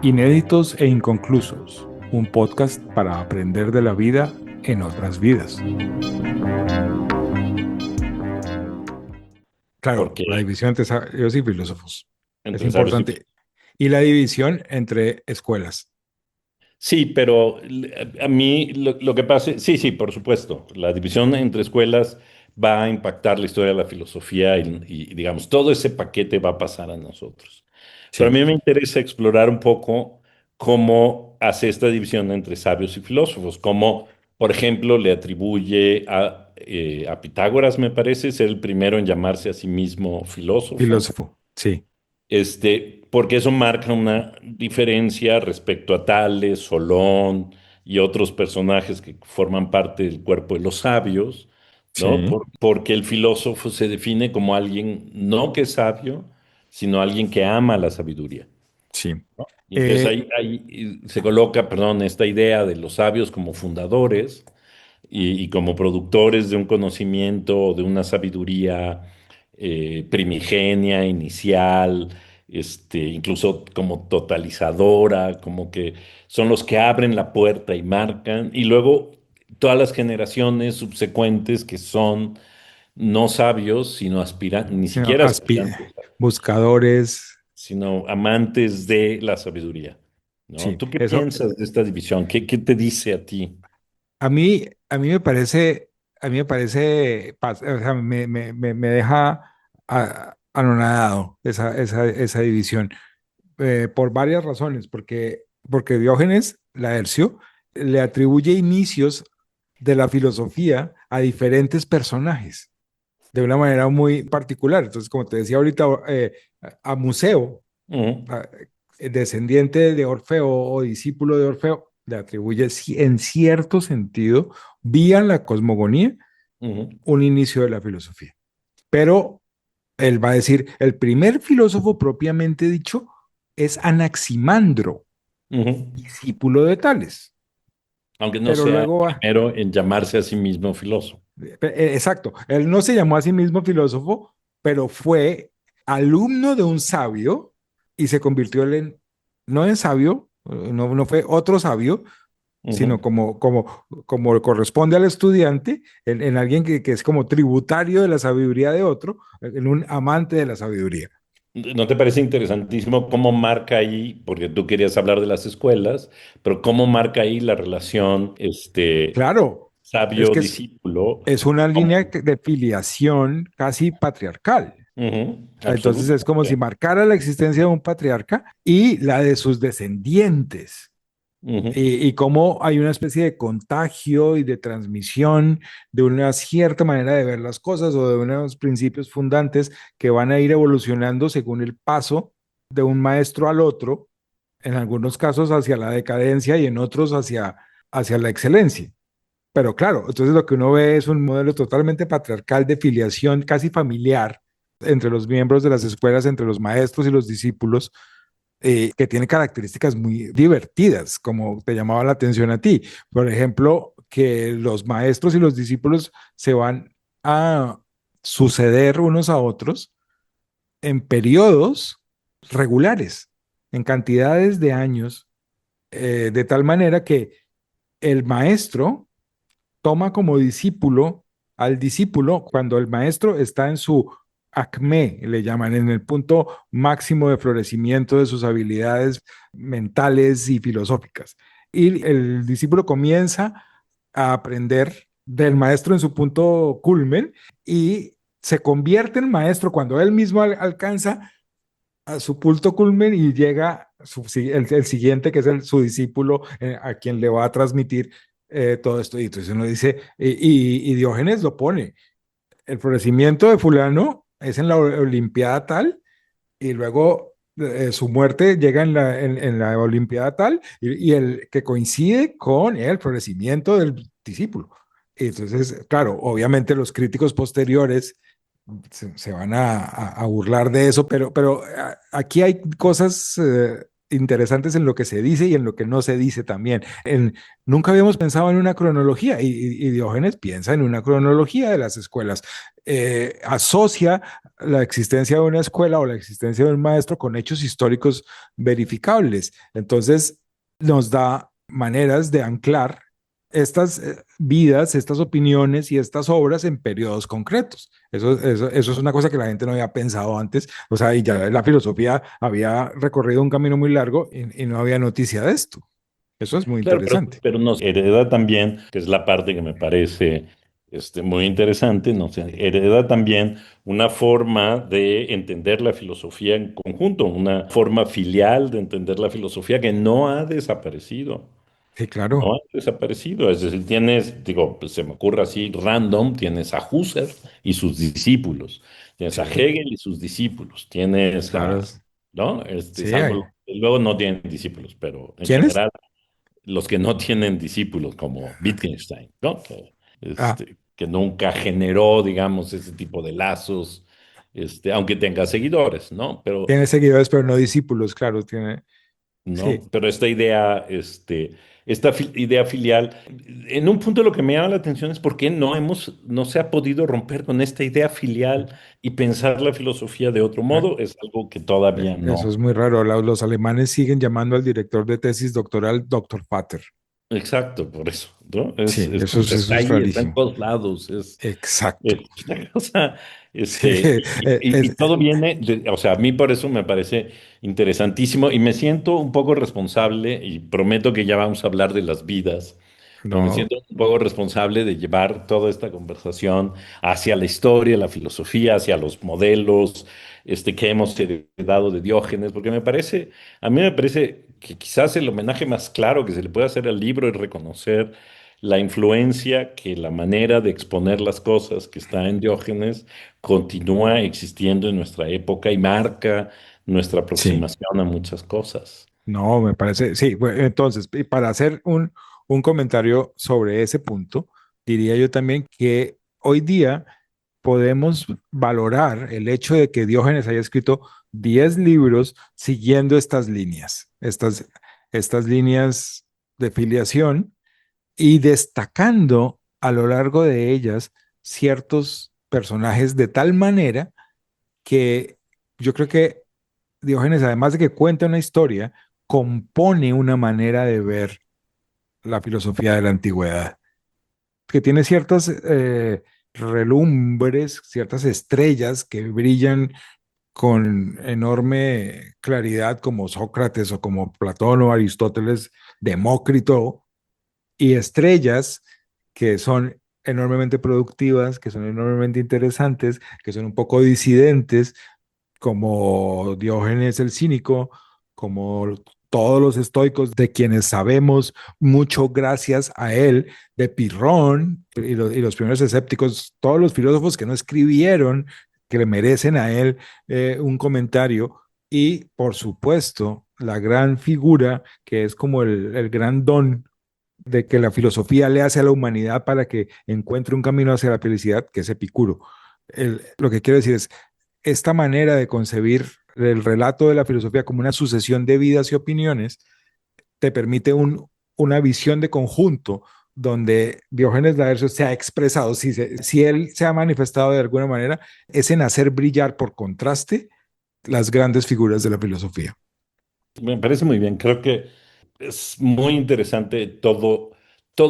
Inéditos e inconclusos, un podcast para aprender de la vida en otras vidas. Claro, Porque la división entre sabios y filósofos es entre sabios y importante. Y la división entre escuelas. sí, pero a mí lo que pasa, sí, sí, por supuesto, la división entre escuelas va a impactar la historia de la filosofía y, digamos, todo ese paquete va a pasar a nosotros. Pero a Sí, mí me interesa explorar un poco cómo hace esta división entre sabios y filósofos, cómo, por ejemplo, le atribuye a Pitágoras, me parece, ser el primero en llamarse a sí mismo filósofo. filósofo. Sí, Porque eso marca una diferencia respecto a Tales, Solón y otros personajes que forman parte del cuerpo de los sabios, ¿no? sí, Porque el filósofo se define como alguien no que es sabio, sino alguien que ama la sabiduría. sí. Y entonces Eh, ahí se coloca, perdón, esta idea de los sabios como fundadores y como productores de un conocimiento o de una sabiduría primigenia, inicial, incluso como totalizadora, como que son los que abren la puerta y marcan, y luego todas las generaciones subsecuentes que son no sabios, sino aspirantes, ni sino siquiera aspirantes, buscadores. sino amantes de la sabiduría, ¿no? Sí, ¿Tú qué eso, piensas de esta división? ¿Qué te dice a ti? a mí me parece, o sea, me deja anonadado esa división, por varias razones, porque Diógenes Laercio le atribuye inicios de la filosofía a diferentes personajes de una manera muy particular. Entonces, como te decía ahorita, a Museo, Ujú, a- descendiente de Orfeo o discípulo de Orfeo, le atribuye en cierto sentido, vía la cosmogonía, ujú, un inicio de la filosofía. Pero él va a decir, el primer filósofo propiamente dicho es Anaximandro, ujú. discípulo de Tales. Aunque no Pero sea el luego va, primero en llamarse a sí mismo filósofo. exacto, él no se llamó a sí mismo filósofo, pero fue alumno de un sabio y se convirtió él en, no en sabio, no fue otro sabio, sino Ujú. como corresponde al estudiante, en alguien que es como tributario de la sabiduría de otro, en un amante de la sabiduría. ¿No te parece interesantísimo cómo marca ahí, porque tú querías hablar de las escuelas, pero cómo marca ahí la relación Claro, es que sabio-discípulo? es una ¿Cómo? línea de filiación casi patriarcal. Ujú, Entonces es como si absolutamente. marcara la existencia de un patriarca y la de sus descendientes. Ujú, Y cómo hay una especie de contagio y de transmisión de una cierta manera de ver las cosas o de unos principios fundantes que van a ir evolucionando según el paso de un maestro al otro, en algunos casos hacia la decadencia y en otros hacia la excelencia. Pero claro, entonces lo que uno ve es un modelo totalmente patriarcal de filiación casi familiar entre los miembros de las escuelas, entre los maestros y los discípulos, que tiene características muy divertidas, como te llamaba la atención a ti. Por ejemplo, que los maestros y los discípulos se van a suceder unos a otros en periodos regulares, en cantidades de años, de tal manera que el maestro toma como discípulo al discípulo cuando el maestro está en su acme, le llaman, en el punto máximo de florecimiento de sus habilidades mentales y filosóficas. Y el discípulo comienza a aprender del maestro en su punto culmen y se convierte en maestro cuando él mismo alcanza a su punto culmen y llega el siguiente, que es su discípulo, a quien le va a transmitir todo esto. Y entonces uno dice, y Diógenes lo pone, el florecimiento de fulano es en la Olimpiada tal, y luego su muerte llega en la Olimpiada tal, y el que coincide con el florecimiento del discípulo. Y entonces, claro, obviamente los críticos posteriores se van a burlar de eso, pero aquí hay cosas interesantes en lo que se dice y en lo que no se dice también. Nunca habíamos pensado en una cronología y Diógenes piensa en una cronología de las escuelas. Asocia la existencia de una escuela o la existencia de un maestro con hechos históricos verificables. Entonces, nos da maneras de anclar estas vidas, estas opiniones y estas obras en periodos concretos. Eso es una cosa que la gente no había pensado antes. O sea, y ya la filosofía había recorrido un camino muy largo y no había noticia de esto. Eso es muy claro, interesante. pero nos hereda también, que es la parte que me parece muy interesante, nos hereda también una forma de entender la filosofía en conjunto, una forma filial de entender la filosofía que no ha desaparecido. Sí, No claro. ha desaparecido. Es decir, tienes, digo, pues se me ocurre así random, tienes a Husserl y sus discípulos, tienes a Sí, Hegel y sus discípulos, tienes claro. a, ¿no? Sí, Salvo, luego no tienen discípulos, pero en ¿quiénes? general, los que no tienen discípulos, como Wittgenstein, ¿no? Ah, Que nunca generó, digamos, ese tipo de lazos, aunque tenga seguidores, ¿no? tiene seguidores, pero no discípulos, claro, tiene. ¿No? Sí. Pero esta idea filial, en un punto lo que me llama la atención es por qué no se ha podido romper con esta idea filial y pensar la filosofía de otro Ah, modo, es algo que todavía eso no. es muy raro. Los alemanes siguen llamando al director de tesis doctoral Doctor Pater. Exacto, por eso, ¿no? Sí, eso Está es ahí, está en rarísimo. todos lados, Exacto. es una cosa, Sí, y todo viene, o sea, a mí por eso me parece interesantísimo y me siento un poco responsable y prometo que ya vamos a hablar de las vidas, pero me No, siento un poco responsable de llevar toda esta conversación hacia la historia, la filosofía, hacia los modelos que hemos heredado de Diógenes, porque a mí me parece que quizás el homenaje más claro que se le puede hacer al libro es reconocer la influencia que la manera de exponer las cosas que está en Diógenes continúa existiendo en nuestra época y marca nuestra sí. aproximación a muchas cosas. No, me parece, sí. Bueno, entonces, y para hacer un comentario sobre ese punto, diría yo también que hoy día podemos valorar el hecho de que Diógenes haya escrito 10 libros siguiendo estas líneas, estas líneas de filiación y destacando a lo largo de ellas ciertos personajes de tal manera que yo creo que Diógenes, además de que cuenta una historia, compone una manera de ver la filosofía de la antigüedad, que tiene ciertas relumbres, ciertas estrellas que brillan con enorme claridad, como Sócrates o como Platón o Aristóteles, Demócrito, y estrellas que son enormemente productivas, que son enormemente interesantes, que son un poco disidentes, como Diógenes el Cínico, como todos los estoicos de quienes sabemos mucho gracias a él, de Pirrón y los primeros escépticos, todos los filósofos que no escribieron, que le merecen a él un comentario, y por supuesto la gran figura que es como el gran don de que la filosofía le hace a la humanidad para que encuentre un camino hacia la felicidad, que es Epicuro. Lo que quiero decir es, esta manera de concebir el relato de la filosofía como una sucesión de vidas y opiniones te permite una visión de conjunto donde Diógenes Laercio se ha expresado, si él se ha manifestado de alguna manera, es en hacer brillar por contraste las grandes figuras de la filosofía. Me parece muy bien. Creo que es muy interesante todo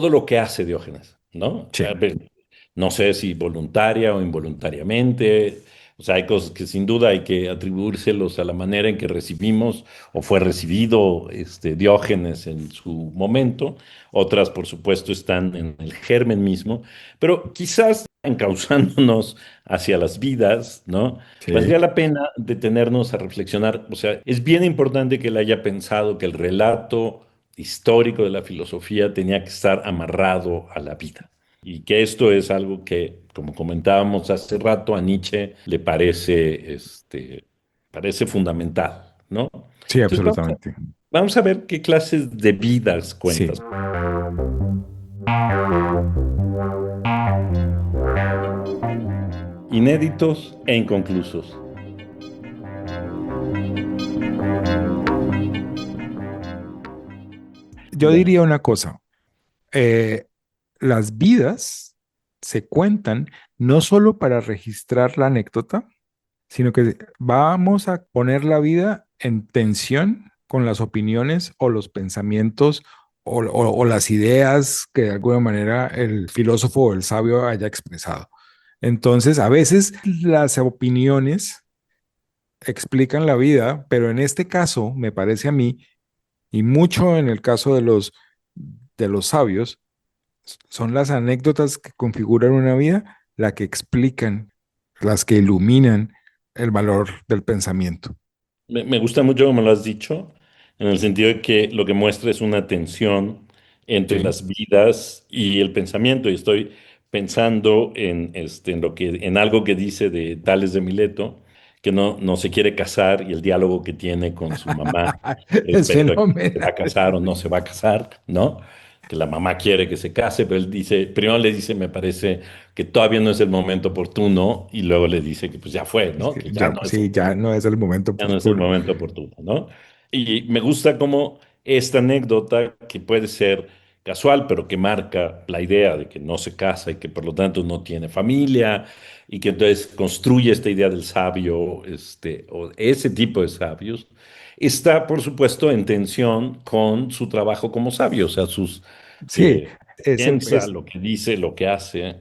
lo que hace Diógenes, ¿no? Sí, A ver, no sé si voluntaria o involuntariamente. O sea, hay cosas que sin duda hay que atribuírselos a la manera en que recibimos o fue recibido Diógenes en su momento. Otras, por supuesto, están en el germen mismo, pero quizás encauzándonos hacia las vidas, ¿no? sí, Valdría la pena detenernos a reflexionar. O sea, es bien importante que él haya pensado que el relato histórico de la filosofía tenía que estar amarrado a la vida. Y que esto es algo que, como comentábamos hace rato, a Nietzsche le parece fundamental, ¿no? sí, Entonces absolutamente. vamos a ver qué clases de vidas Sí. cuentas. Inéditos e inconclusos. Yo Bueno, diría una cosa, eh, las vidas se cuentan no solo para registrar la anécdota, sino que vamos a poner la vida en tensión con las opiniones o los pensamientos o las ideas que de alguna manera el filósofo o el sabio haya expresado. Entonces, a veces las opiniones explican la vida, pero en este caso, me parece a mí, y mucho en el caso de los sabios, son las anécdotas que configuran una vida las que explican, las que iluminan el valor del pensamiento. me gusta mucho como lo has dicho, en el sentido de que lo que muestra es una tensión entre Sí. las vidas y el pensamiento. Y estoy pensando en algo que dice de Tales de Mileto, que no se quiere casar y el diálogo que tiene con su mamá Es respecto a que se va fenomenal. a casar o no se va a casar, ¿no? Que la mamá quiere que se case, pero él dice, primero le dice, me parece que todavía no es el momento oportuno, y luego le dice que pues ya fue, Es ¿no? que Que ya ya, no es el sí, ya no es el momento ya no es el oportuno. momento oportuno, ¿no? Y me gusta como esta anécdota que puede ser casual, pero que marca la idea de que no se casa y que por lo tanto no tiene familia y que entonces construye esta idea del sabio, o ese tipo de sabios, está por supuesto en tensión con su trabajo como sabio, o sea, Sí, que ese piensa, es, lo que dice, lo que hace.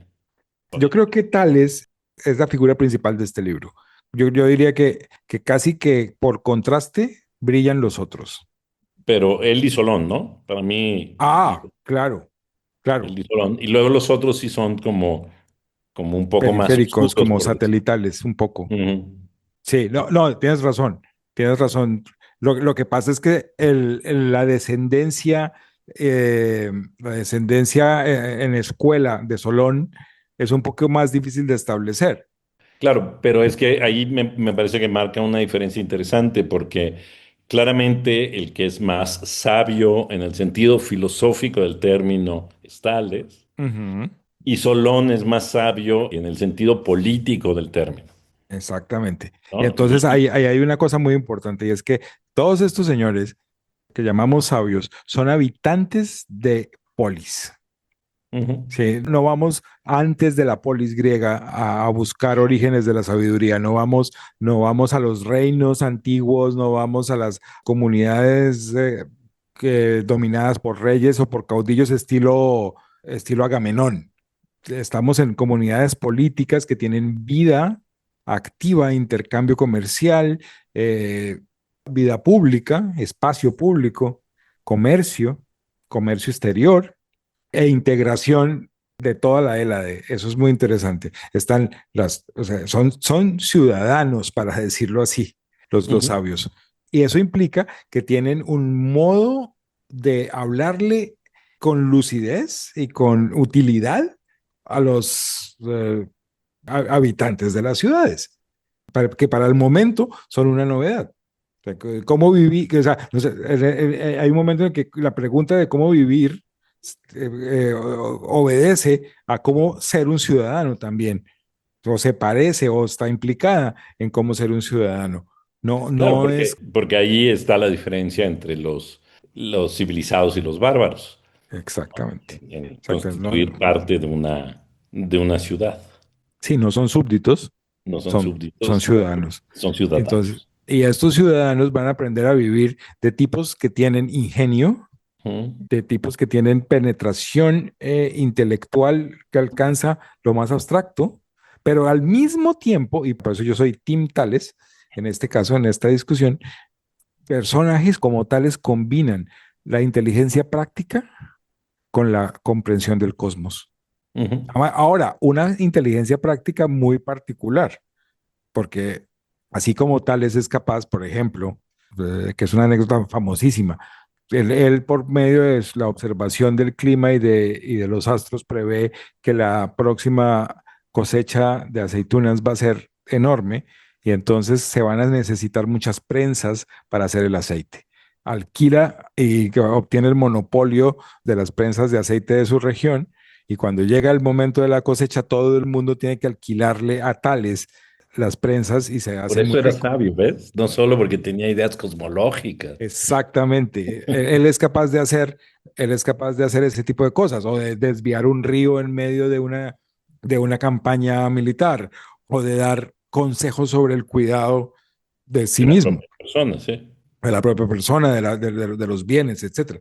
yo creo que Tales es la figura principal de este libro. Yo diría que casi que por contraste brillan los otros. Pero él y Solón, ¿no? Para mí, Ah, claro. claro, el de Solón, y luego los otros sí son como un poco más periféricos oscuros, como por decir. satelitales, un poco. Ujú. Sí, no, no, tienes razón, tienes razón. Lo que pasa es que la descendencia en escuela de Solón es un poco más difícil de establecer. Claro, pero es que ahí me parece que marca una diferencia interesante porque claramente el que es más sabio en el sentido filosófico del término es Tales Ujú. y Solón es más sabio en el sentido político del término, Exactamente. Y ¿no? entonces ahí hay una cosa muy importante y es que todos estos señores que llamamos sabios son habitantes de polis. Ujú. Sí, no vamos antes de la polis griega a buscar orígenes de la sabiduría, no vamos a los reinos antiguos, no vamos a las comunidades dominadas por reyes o por caudillos estilo Agamenón. Estamos en comunidades políticas que tienen vida activa, intercambio comercial, eh, vida pública, espacio público, comercio, comercio exterior e integración de toda la Hélade. Eso es muy interesante. O sea, son ciudadanos, para decirlo así, los Ujú. sabios. Y eso implica que tienen un modo de hablarle con lucidez y con utilidad a los habitantes de las ciudades, que para el momento son una novedad. O sea, ¿cómo viví? O sea, no sé, hay un momento en que la pregunta de cómo vivir obedece a cómo ser un ciudadano también, o se parece o está implicada en cómo ser un ciudadano. No, Claro, no es porque ahí está la diferencia entre los civilizados y los bárbaros, exactamente, en exactamente. No, constituir parte de una ciudad. sí, no son súbditos, No son son súbditos, ciudadanos. son Entonces, ciudadanos. y estos ciudadanos van a aprender a vivir de tipos que tienen ingenio, Ujú. de tipos que tienen penetración intelectual que alcanza lo más abstracto, pero al mismo tiempo, y por eso yo soy Tim Tales, en este caso, en esta discusión, personajes como tales combinan la inteligencia práctica con la comprensión del cosmos. Ujú. Ahora, una inteligencia práctica muy particular, porque así como Tales es capaz, por ejemplo, que es una anécdota famosísima, él por medio de la observación del clima y de los astros prevé que la próxima cosecha de aceitunas va a ser enorme y entonces se van a necesitar muchas prensas para hacer el aceite. Alquila y que obtiene el monopolio de las prensas de aceite de su región y cuando llega el momento de la cosecha todo el mundo tiene que alquilarle a Tales las prensas y se Por hace muy eso era rico. sabio, ¿ves? No solo porque tenía ideas cosmológicas. Exactamente. Él es capaz de hacer ese tipo de cosas o de desviar un río en medio de una campaña militar o de dar consejos sobre el cuidado de sí De la mismo, propia persona, sí. de la propia persona, de los bienes, etcétera.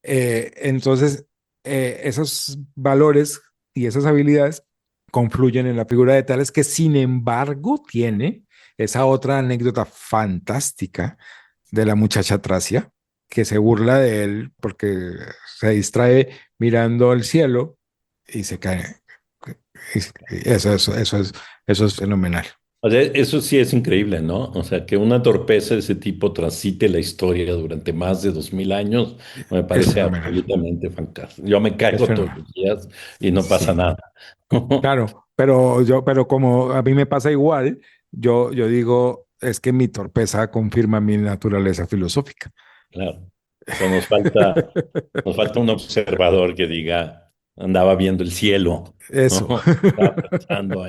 Entonces, esos valores y esas habilidades confluyen en la figura de Tales que, sin embargo, tiene esa otra anécdota fantástica de la muchacha Tracia, que se burla de él porque se distrae mirando al cielo y se cae. Eso es fenomenal. O sea, eso sí es increíble, ¿no? O sea, que una torpeza de ese tipo transite la historia durante más de 2000 años, me Es parece fenomenal. absolutamente fantástico. Yo me Es caigo todos fenomenal. los días y no pasa Sí, nada. claro, pero como a mí me pasa igual, yo digo, es que mi torpeza confirma mi naturaleza filosófica. Claro. O sea, nos falta un observador que diga, andaba viendo el cielo, Eso. ¿no? Estaba pensando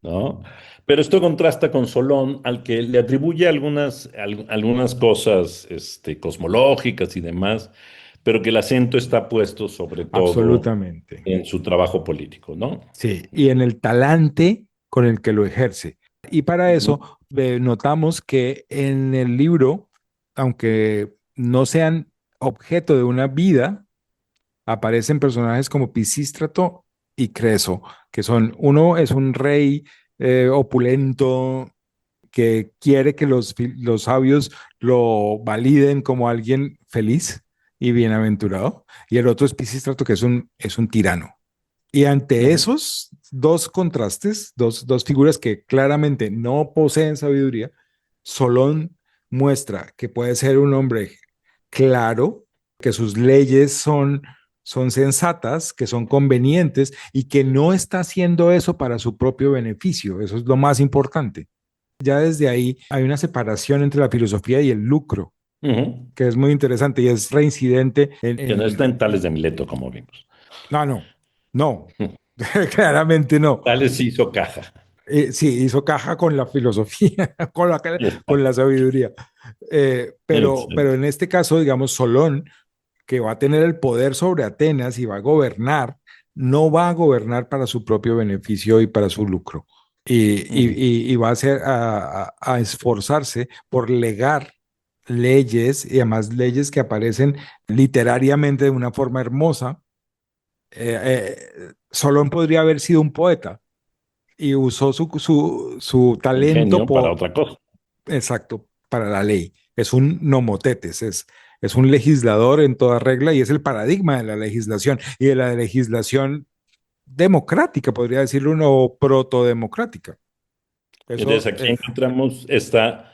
¿no? Pero esto contrasta con Solón, al que le atribuye algunas cosas cosmológicas y demás, pero que el acento está puesto sobre todo Absolutamente. en su trabajo político, ¿no? Sí, y en el talante con el que lo ejerce. Y para Ujú. eso notamos que en el libro, aunque no sean objeto de una vida, aparecen personajes como Pisístrato y Creso, uno es un rey opulento que quiere que los sabios lo validen como alguien feliz y bienaventurado, y el otro es Pisístrato, que es un tirano. Y ante Ujú. esos dos contrastes, dos figuras que claramente no poseen sabiduría, Solón muestra que puede ser un hombre claro, que sus leyes son sensatas, que son convenientes y que no está haciendo eso para su propio beneficio. Eso es lo más importante. Ya desde ahí hay una separación entre la filosofía y el lucro, Ujú. que es muy interesante y es reincidente Que no está en Tales de Mileto, como vimos. No, no, no, claramente no. Tales hizo caja. Sí, hizo caja con la filosofía, con la Exacto. sabiduría. Pero Exacto. en este caso, digamos, Solón, que va a tener el poder sobre Atenas y va a gobernar, no va a gobernar para su propio beneficio y para su lucro. Ujú. Y va a, a esforzarse por legar leyes y además leyes que aparecen literariamente de una forma hermosa. Solón podría haber sido un poeta y usó su talento Ingenio para por, otra cosa. exacto, para la ley. Es un nomotetes, es un legislador en toda regla y es el paradigma de la legislación y de la legislación democrática, podría decirlo uno, o protodemocrática. Entonces Eso, aquí encontramos esta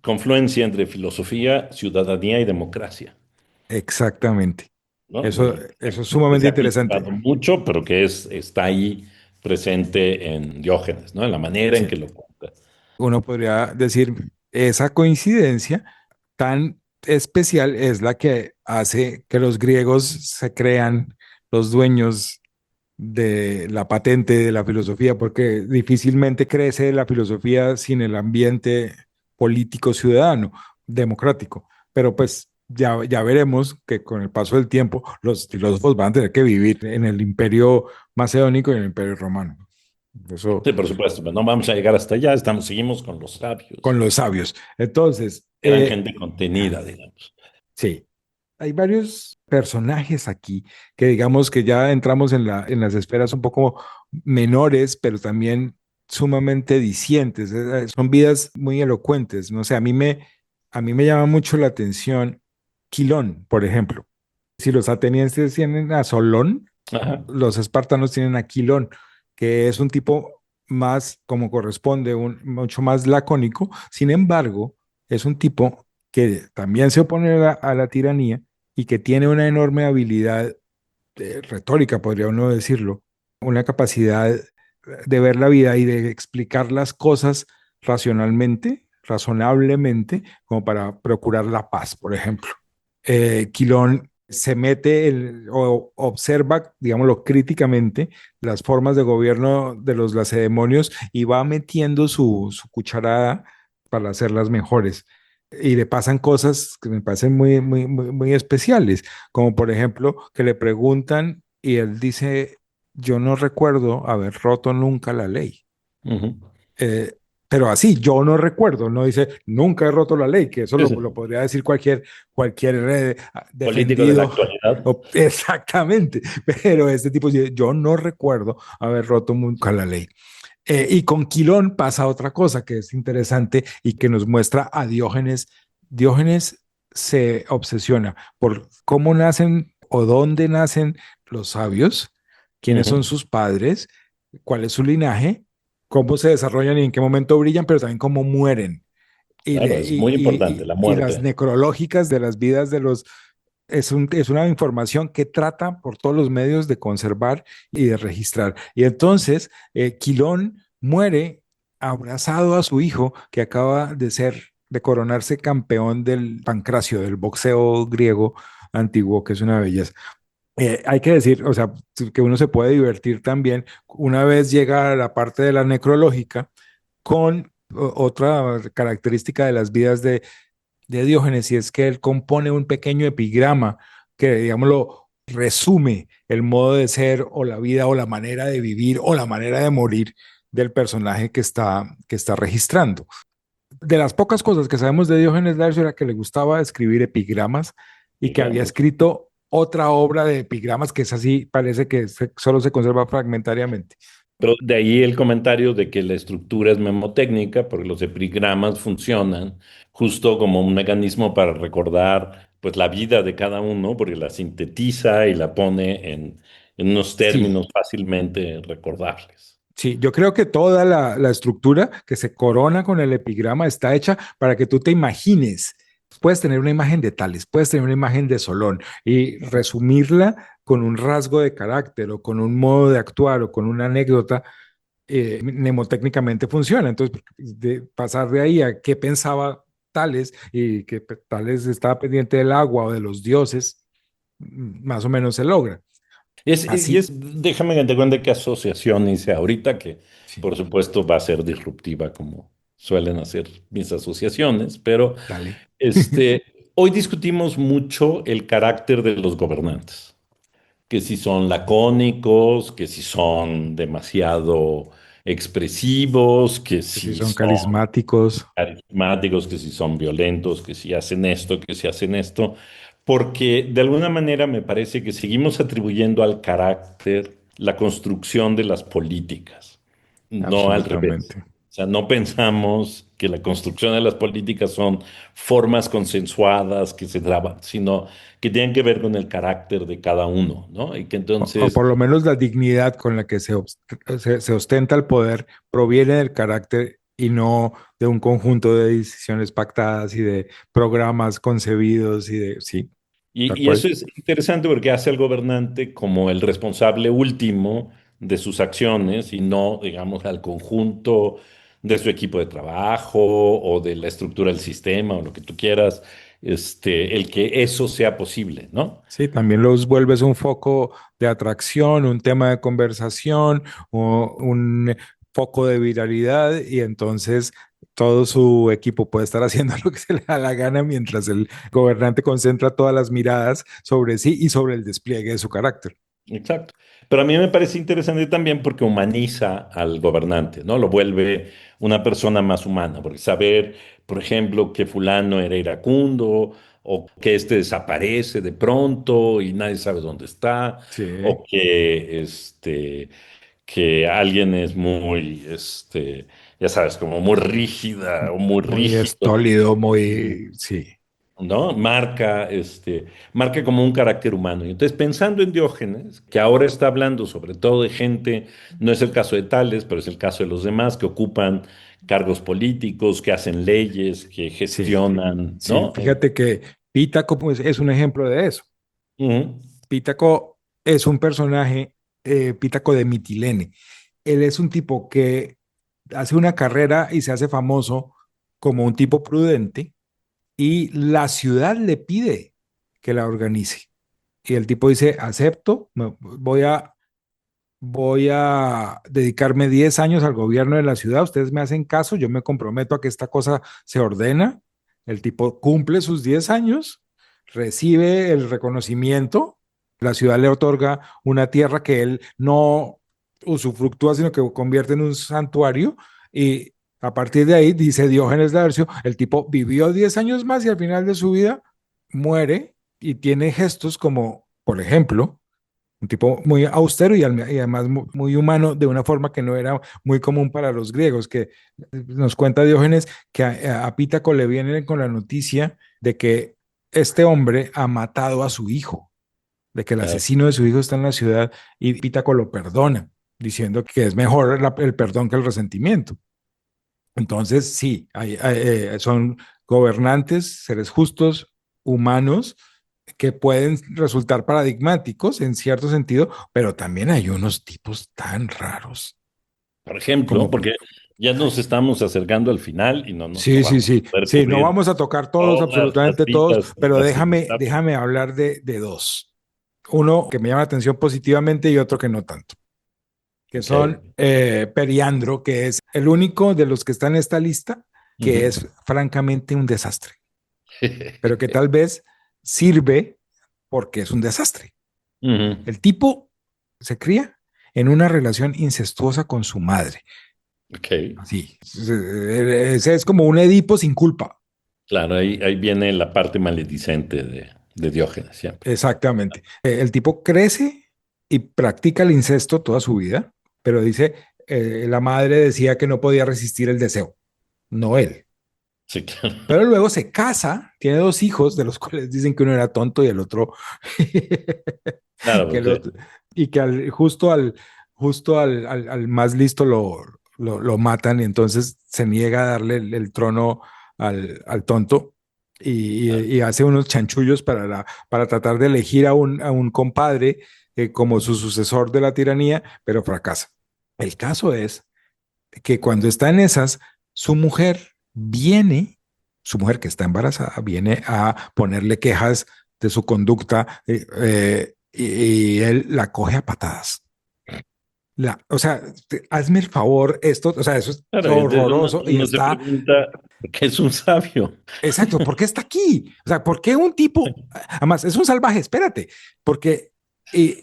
confluencia entre filosofía, ciudadanía y democracia, exactamente. ¿no? Eso es Que sumamente se ha interesante. cultivado mucho, pero que está ahí presente en Diógenes, ¿no? En la manera en Sí. que lo cuenta. Uno podría decir, esa coincidencia tan especial es la que hace que los griegos se crean los dueños de la patente de la filosofía, porque difícilmente crece la filosofía sin el ambiente político ciudadano, democrático. Pero pues ya veremos que con el paso del tiempo los filósofos van a tener que vivir en el imperio macedónico y en el imperio romano. Eso Sí, por supuesto, pero no vamos a llegar hasta allá, seguimos con los con sabios. los sabios. Entonces, Eran gente contenida, digamos. sí, hay varios personajes aquí que digamos que ya entramos en en las esferas un poco menores, pero también sumamente dicientes. Son vidas muy elocuentes. No sé, a mí me llama mucho la atención Quilón, por ejemplo. Si los atenienses tienen a Solón, Ajá. los espartanos tienen a Quilón, que es un tipo más, como corresponde, mucho más lacónico. Sin embargo, es un tipo que también se opone a la tiranía y que tiene una enorme habilidad retórica, podría uno decirlo, una capacidad de ver la vida y de explicar las cosas racionalmente, razonablemente, como para procurar la paz, por ejemplo. Quilón se mete o observa, digámoslo, críticamente las formas de gobierno de los lacedemonios y va metiendo su cucharada para hacerlas mejores. Y le pasan cosas que me parecen muy especiales, como por ejemplo que le preguntan y él dice, yo no recuerdo haber roto nunca la ley. Ujú. Eh, pero así, yo no recuerdo, no dice, nunca he roto la ley, que eso Sí, lo sí. podría decir cualquier Político de la defendido. actualidad. Exactamente, pero este tipo dice, yo no recuerdo haber roto nunca la ley. Y con Quilón pasa otra cosa que es interesante y que nos muestra a Diógenes. Diógenes se obsesiona por cómo nacen o dónde nacen los sabios, quiénes son Ujú. sus padres, cuál es su linaje, cómo se desarrollan y en qué momento brillan, pero también cómo mueren. Claro, es muy importante la Y las muerte. necrológicas de las vidas de los es una información que trata por todos los medios de conservar y de registrar. Y entonces, Quilón muere abrazado a su hijo que acaba de coronarse campeón del pancracio, del boxeo griego antiguo, que es una belleza. Hay que decir, o sea, que uno se puede divertir también una vez llega a la parte de la necrológica con otra característica de las vidas de Diógenes y es que él compone un pequeño epigrama que, digámoslo, resume el modo de ser o la vida o la manera de vivir o la manera de morir del personaje que está registrando. De las pocas cosas que sabemos de Diógenes Laercio era que le gustaba escribir epigramas y que había Digamos. escrito otra obra de epigramas que es así, parece que solo se conserva fragmentariamente. Pero de ahí el comentario de que la estructura es memotécnica, porque los epigramas funcionan justo como un mecanismo para recordar pues la vida de cada uno, porque la sintetiza y la pone en unos Sí, términos fácilmente recordables. sí, yo creo que toda la estructura que se corona con el epigrama está hecha para que tú te imagines. Puedes tener una imagen de Tales, puedes tener una imagen de Solón y resumirla con un rasgo de carácter o con un modo de actuar o con una anécdota, mnemotécnicamente funciona. Entonces, pasar de ahí a qué pensaba Tales y que Tales estaba pendiente del agua o de los dioses, más o menos se logra. Así, Déjame que te cuente qué asociación hice ahorita, que sí, por supuesto va a ser disruptiva como suelen hacer mis asociaciones, pero dale. hoy discutimos mucho el carácter de los gobernantes, que si son lacónicos, que si son demasiado expresivos, que Que si si son son carismáticos. carismáticos, que si son violentos, que si hacen esto, que si hacen esto, porque de alguna manera me parece que seguimos atribuyendo al carácter la construcción de las políticas, no al revés. Absolutamente. O sea, no pensamos que la construcción de las políticas son formas consensuadas que se traban, sino que tienen que ver con el carácter de cada uno, ¿no? Y que O entonces por lo menos la dignidad con la que se ostenta el poder proviene del carácter y no de un conjunto de decisiones pactadas y de programas concebidos y de, sí, tal Y cual. eso es interesante porque hace al gobernante como el responsable último de sus acciones y no, digamos, al conjunto de su equipo de trabajo o de la estructura del sistema o lo que tú quieras, el que eso sea posible, ¿no? Sí, también los vuelves un foco de atracción, un tema de conversación, o un foco de viralidad y entonces todo su equipo puede estar haciendo lo que se le da la gana mientras el gobernante concentra todas las miradas sobre sí y sobre el despliegue de su carácter. Exacto. Pero a mí me parece interesante también porque humaniza al gobernante, ¿no? Lo vuelve una persona más humana, porque saber, por ejemplo, que fulano era iracundo o que este desaparece de pronto y nadie sabe dónde está, Sí, o que alguien es muy, ya sabes, como muy rígida o muy muy rígido. estólido, muy, sí, ¿No? Marca como un carácter humano. Y entonces, pensando en Diógenes, que ahora está hablando sobre todo de gente, no es el caso de Tales, pero es el caso de los demás que ocupan cargos políticos, que hacen leyes, que sí, gestionan, sí. ¿no? Fíjate que Pítaco pues, es un ejemplo de eso. Ujú, Pítaco es un personaje, Pítaco de Mitilene. Él es un tipo que hace una carrera y se hace famoso como un tipo prudente y la ciudad le pide que la organice. Y el tipo dice, acepto, voy a dedicarme 10 años al gobierno de la ciudad, ustedes me hacen caso, yo me comprometo a que esta cosa se ordena. El tipo cumple sus 10 años, recibe el reconocimiento, la ciudad le otorga una tierra que él no usufructúa, sino que convierte en un santuario y a partir de ahí, dice Diógenes Laercio, el tipo vivió 10 años más y al final de su vida muere y tiene gestos como, por ejemplo, un tipo muy austero y además muy humano, de una forma que no era muy común para los griegos, que nos cuenta Diógenes que a Pítaco le viene con la noticia de que este hombre ha matado a su hijo, de que el claro. asesino de su hijo está en la ciudad y Pítaco lo perdona, diciendo que es mejor el perdón que el resentimiento. Entonces, sí, son gobernantes, seres justos, humanos, que pueden resultar paradigmáticos en cierto sentido, pero también hay unos tipos tan raros Por ejemplo, como... porque ya nos estamos acercando al final y no Sí, sí, vamos a sí, poder sí, no cubrir vamos a tocar todos, todas las absolutamente todos, vidas en pero las que estamos. déjame hablar de dos. Uno que me llama la atención positivamente y otro que no tanto, que Ok. son Periandro, que es el único de los que está en esta lista que Ujú. es francamente un desastre, pero que tal vez sirve porque es un desastre. Ujú. El tipo se cría en una relación incestuosa con su madre. Ok. Así. Ese es como un Edipo sin culpa. Claro, ahí viene la parte maledicente de Diógenes siempre. Exactamente. El tipo crece y practica el incesto toda su vida, pero dice, la madre decía que no podía resistir el deseo, no él. Sí, claro. Pero luego se casa, tiene dos hijos, de los cuales dicen que uno era tonto y el otro, Claro, que el porque otro y que justo al más listo lo matan y entonces se niega a darle el trono al tonto y hace unos chanchullos para tratar de elegir a un compadre como su sucesor de la tiranía, pero fracasa. El caso es que cuando está en esas, su mujer viene, su mujer que está embarazada, viene a ponerle quejas de su conducta y él la coge a patadas. O sea, hazme el favor, esto, o sea, eso es claro, uno, horroroso y uno se está, pregunta, ¿por qué es un sabio? exacto, ¿por qué está aquí? O sea, ¿por qué un tipo, además, es un salvaje, espérate, porque, y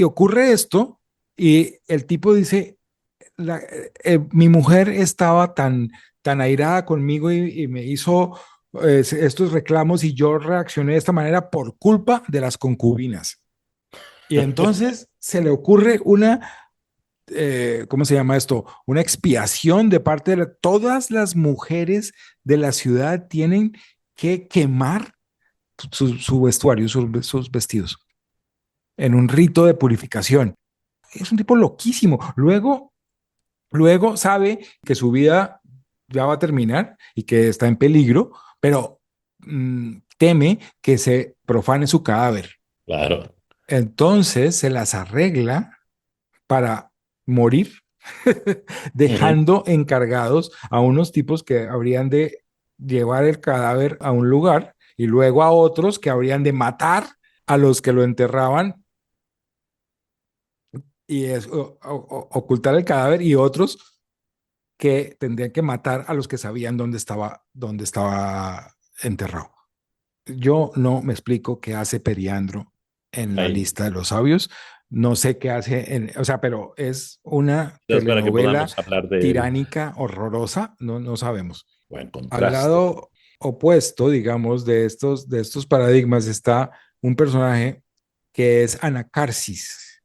ocurre esto y el tipo dice, mi mujer estaba tan airada conmigo y me hizo estos reclamos y yo reaccioné de esta manera por culpa de las concubinas. Y entonces se le ocurre ¿cómo se llama esto? Una expiación de parte de todas las mujeres de la ciudad tienen que quemar su vestuario, sus vestidos, en un rito de purificación. Es un tipo loquísimo. Luego sabe que su vida ya va a terminar y que está en peligro, pero teme que se profane su cadáver. Claro. Entonces se las arregla para morir, Ujú. dejando encargados a unos tipos que habrían de llevar el cadáver a un lugar y luego a otros que habrían de matar a los que lo enterraban y ocultar el cadáver y otros que tendrían que matar a los que sabían dónde estaba enterrado. Yo no me explico qué hace Periandro en la Ahí. lista de los sabios. No sé qué hace, o sea, pero es una Es para que telenovela podamos hablar de él. tiránica, horrorosa, no sabemos. Buen Al contraste. lado opuesto, digamos, de estos paradigmas está un personaje que es Anacarsis.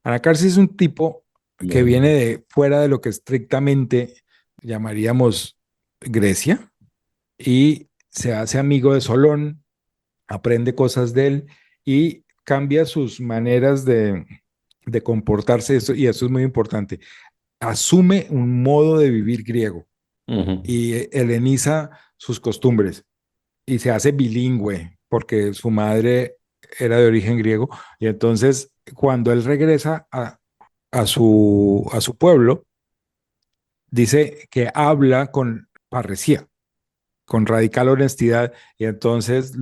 Anacarsis es un tipo que viene Bien. de fuera de lo que estrictamente llamaríamos Grecia y se hace amigo de Solón, aprende cosas de él y cambia sus maneras de comportarse, y eso es muy importante. Asume un modo de vivir griego Ujú. y heleniza sus costumbres y se hace bilingüe porque su madre era de origen griego y entonces cuando él regresa a su pueblo, dice que habla con parresía, con radical honestidad y entonces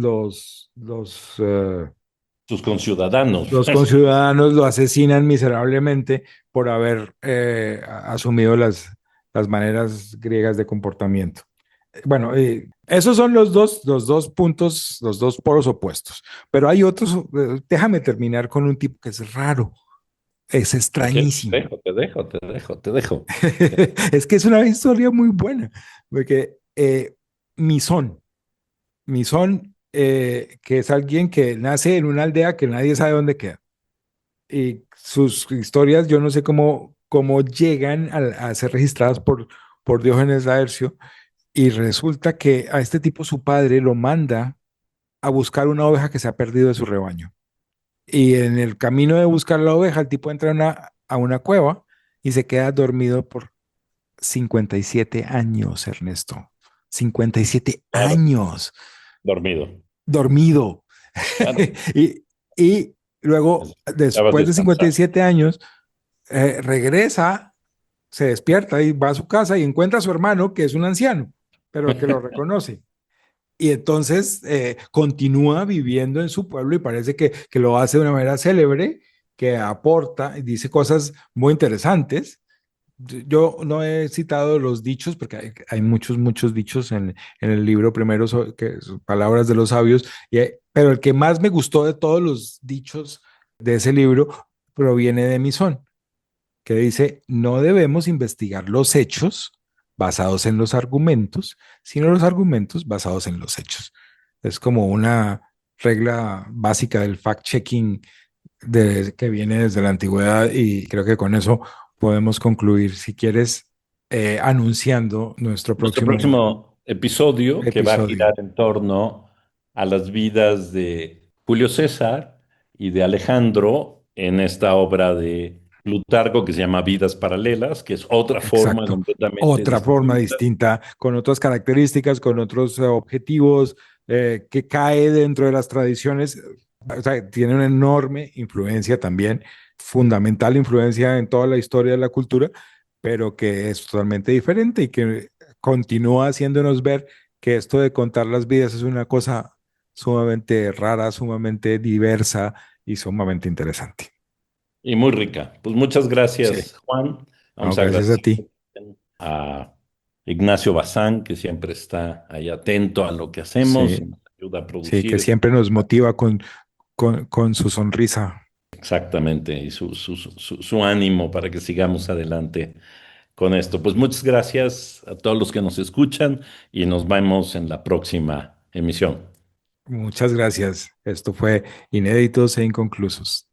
Sus conciudadanos. los conciudadanos lo asesinan miserablemente por haber asumido las maneras griegas de comportamiento. Bueno, esos son los dos puntos, los dos polos opuestos. Pero hay otros, déjame terminar con un tipo que es raro, es Ok, extrañísimo. te dejo. Es que es una historia muy buena, porque Misón, que es alguien que nace en una aldea que nadie sabe dónde queda. Y sus historias, yo no sé cómo llegan a ser registradas por Diógenes Laercio, y resulta que a este tipo su padre lo manda a buscar una oveja que se ha perdido de su rebaño. Y en el camino de buscar la oveja, el tipo entra a una cueva y se queda dormido por 57 años, Ernesto. 57 Claro, años dormido. dormido. Claro, y luego, necesitabas después de descansar. 57 años, regresa, se despierta y va a su casa y encuentra a su hermano, que es un anciano, pero que lo reconoce. Y entonces continúa viviendo en su pueblo y parece que lo hace de una manera célebre, que aporta y dice cosas muy interesantes. Yo no he citado los dichos porque hay muchos dichos en el libro primero, que son palabras de los sabios, pero el que más me gustó de todos los dichos de ese libro proviene de Misón, que dice, no debemos investigar los hechos basados en los argumentos, sino los argumentos basados en los hechos. Es como una regla básica del fact-checking que viene desde la antigüedad y creo que con eso podemos concluir. Si quieres, anunciando nuestro Nuestro próximo próximo episodio, que va a girar episodio. en torno a las vidas de Julio César y de Alejandro en esta obra de Plutarco que se llama Vidas Paralelas, que es otra forma Exacto. completamente Otra forma distinta. distinta, con otras características, con otros objetivos, que cae dentro de las tradiciones. O sea, tiene una enorme influencia también, fundamental influencia en toda la historia de la cultura, pero que es totalmente diferente y que continúa haciéndonos ver que esto de contar las vidas es una cosa sumamente rara, sumamente diversa y sumamente interesante. Y muy rica. Pues muchas Sí, gracias, Juan. no, Vamos a gracias a agradecer ti. a Ignacio Bazán, que siempre está ahí atento a lo que hacemos Sí, y nos ayuda a sí, que producir. siempre nos motiva con su sonrisa. Exactamente, y su ánimo para que sigamos adelante con esto. Pues muchas gracias a todos los que nos escuchan y nos vemos en la próxima emisión. Muchas gracias. Esto fue Inéditos e Inconclusos.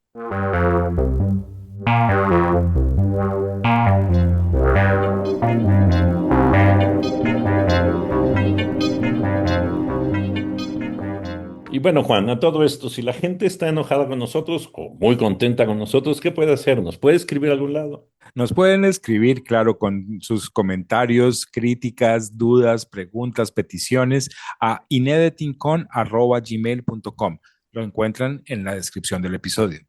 Y bueno, Juan, a todo esto, si la gente está enojada con nosotros o muy contenta con nosotros, ¿qué puede hacer? ¿Nos puede escribir a algún lado? Nos pueden escribir, claro, con sus comentarios, críticas, dudas, preguntas, peticiones a ineditingcon@gmail.com. Lo encuentran en la descripción del episodio.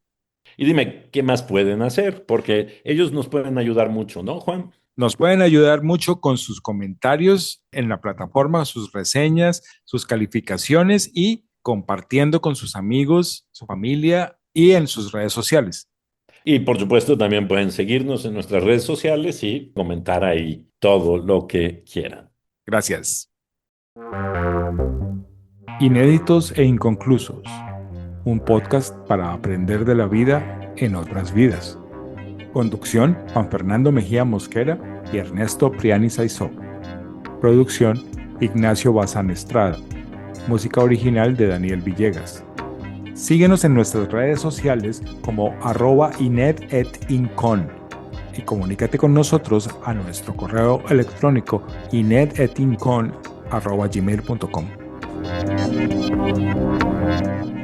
Y dime, ¿qué más pueden hacer? Porque ellos nos pueden ayudar mucho, ¿no, Juan? Nos pueden ayudar mucho con sus comentarios en la plataforma, sus reseñas, sus calificaciones y compartiendo con sus amigos, su familia y en sus redes sociales. Y por supuesto, también pueden seguirnos en nuestras redes sociales y comentar ahí todo lo que quieran. Gracias. Inéditos e Inconclusos, un podcast para aprender de la vida en otras vidas. Conducción, Juan Fernando Mejía Mosquera y Ernesto Priani Saizó. Producción, Ignacio Bazán Estrada. Música original de Daniel Villegas. Síguenos en nuestras redes sociales como @inedetincon y comunícate con nosotros a nuestro correo electrónico inedetincon@gmail.com.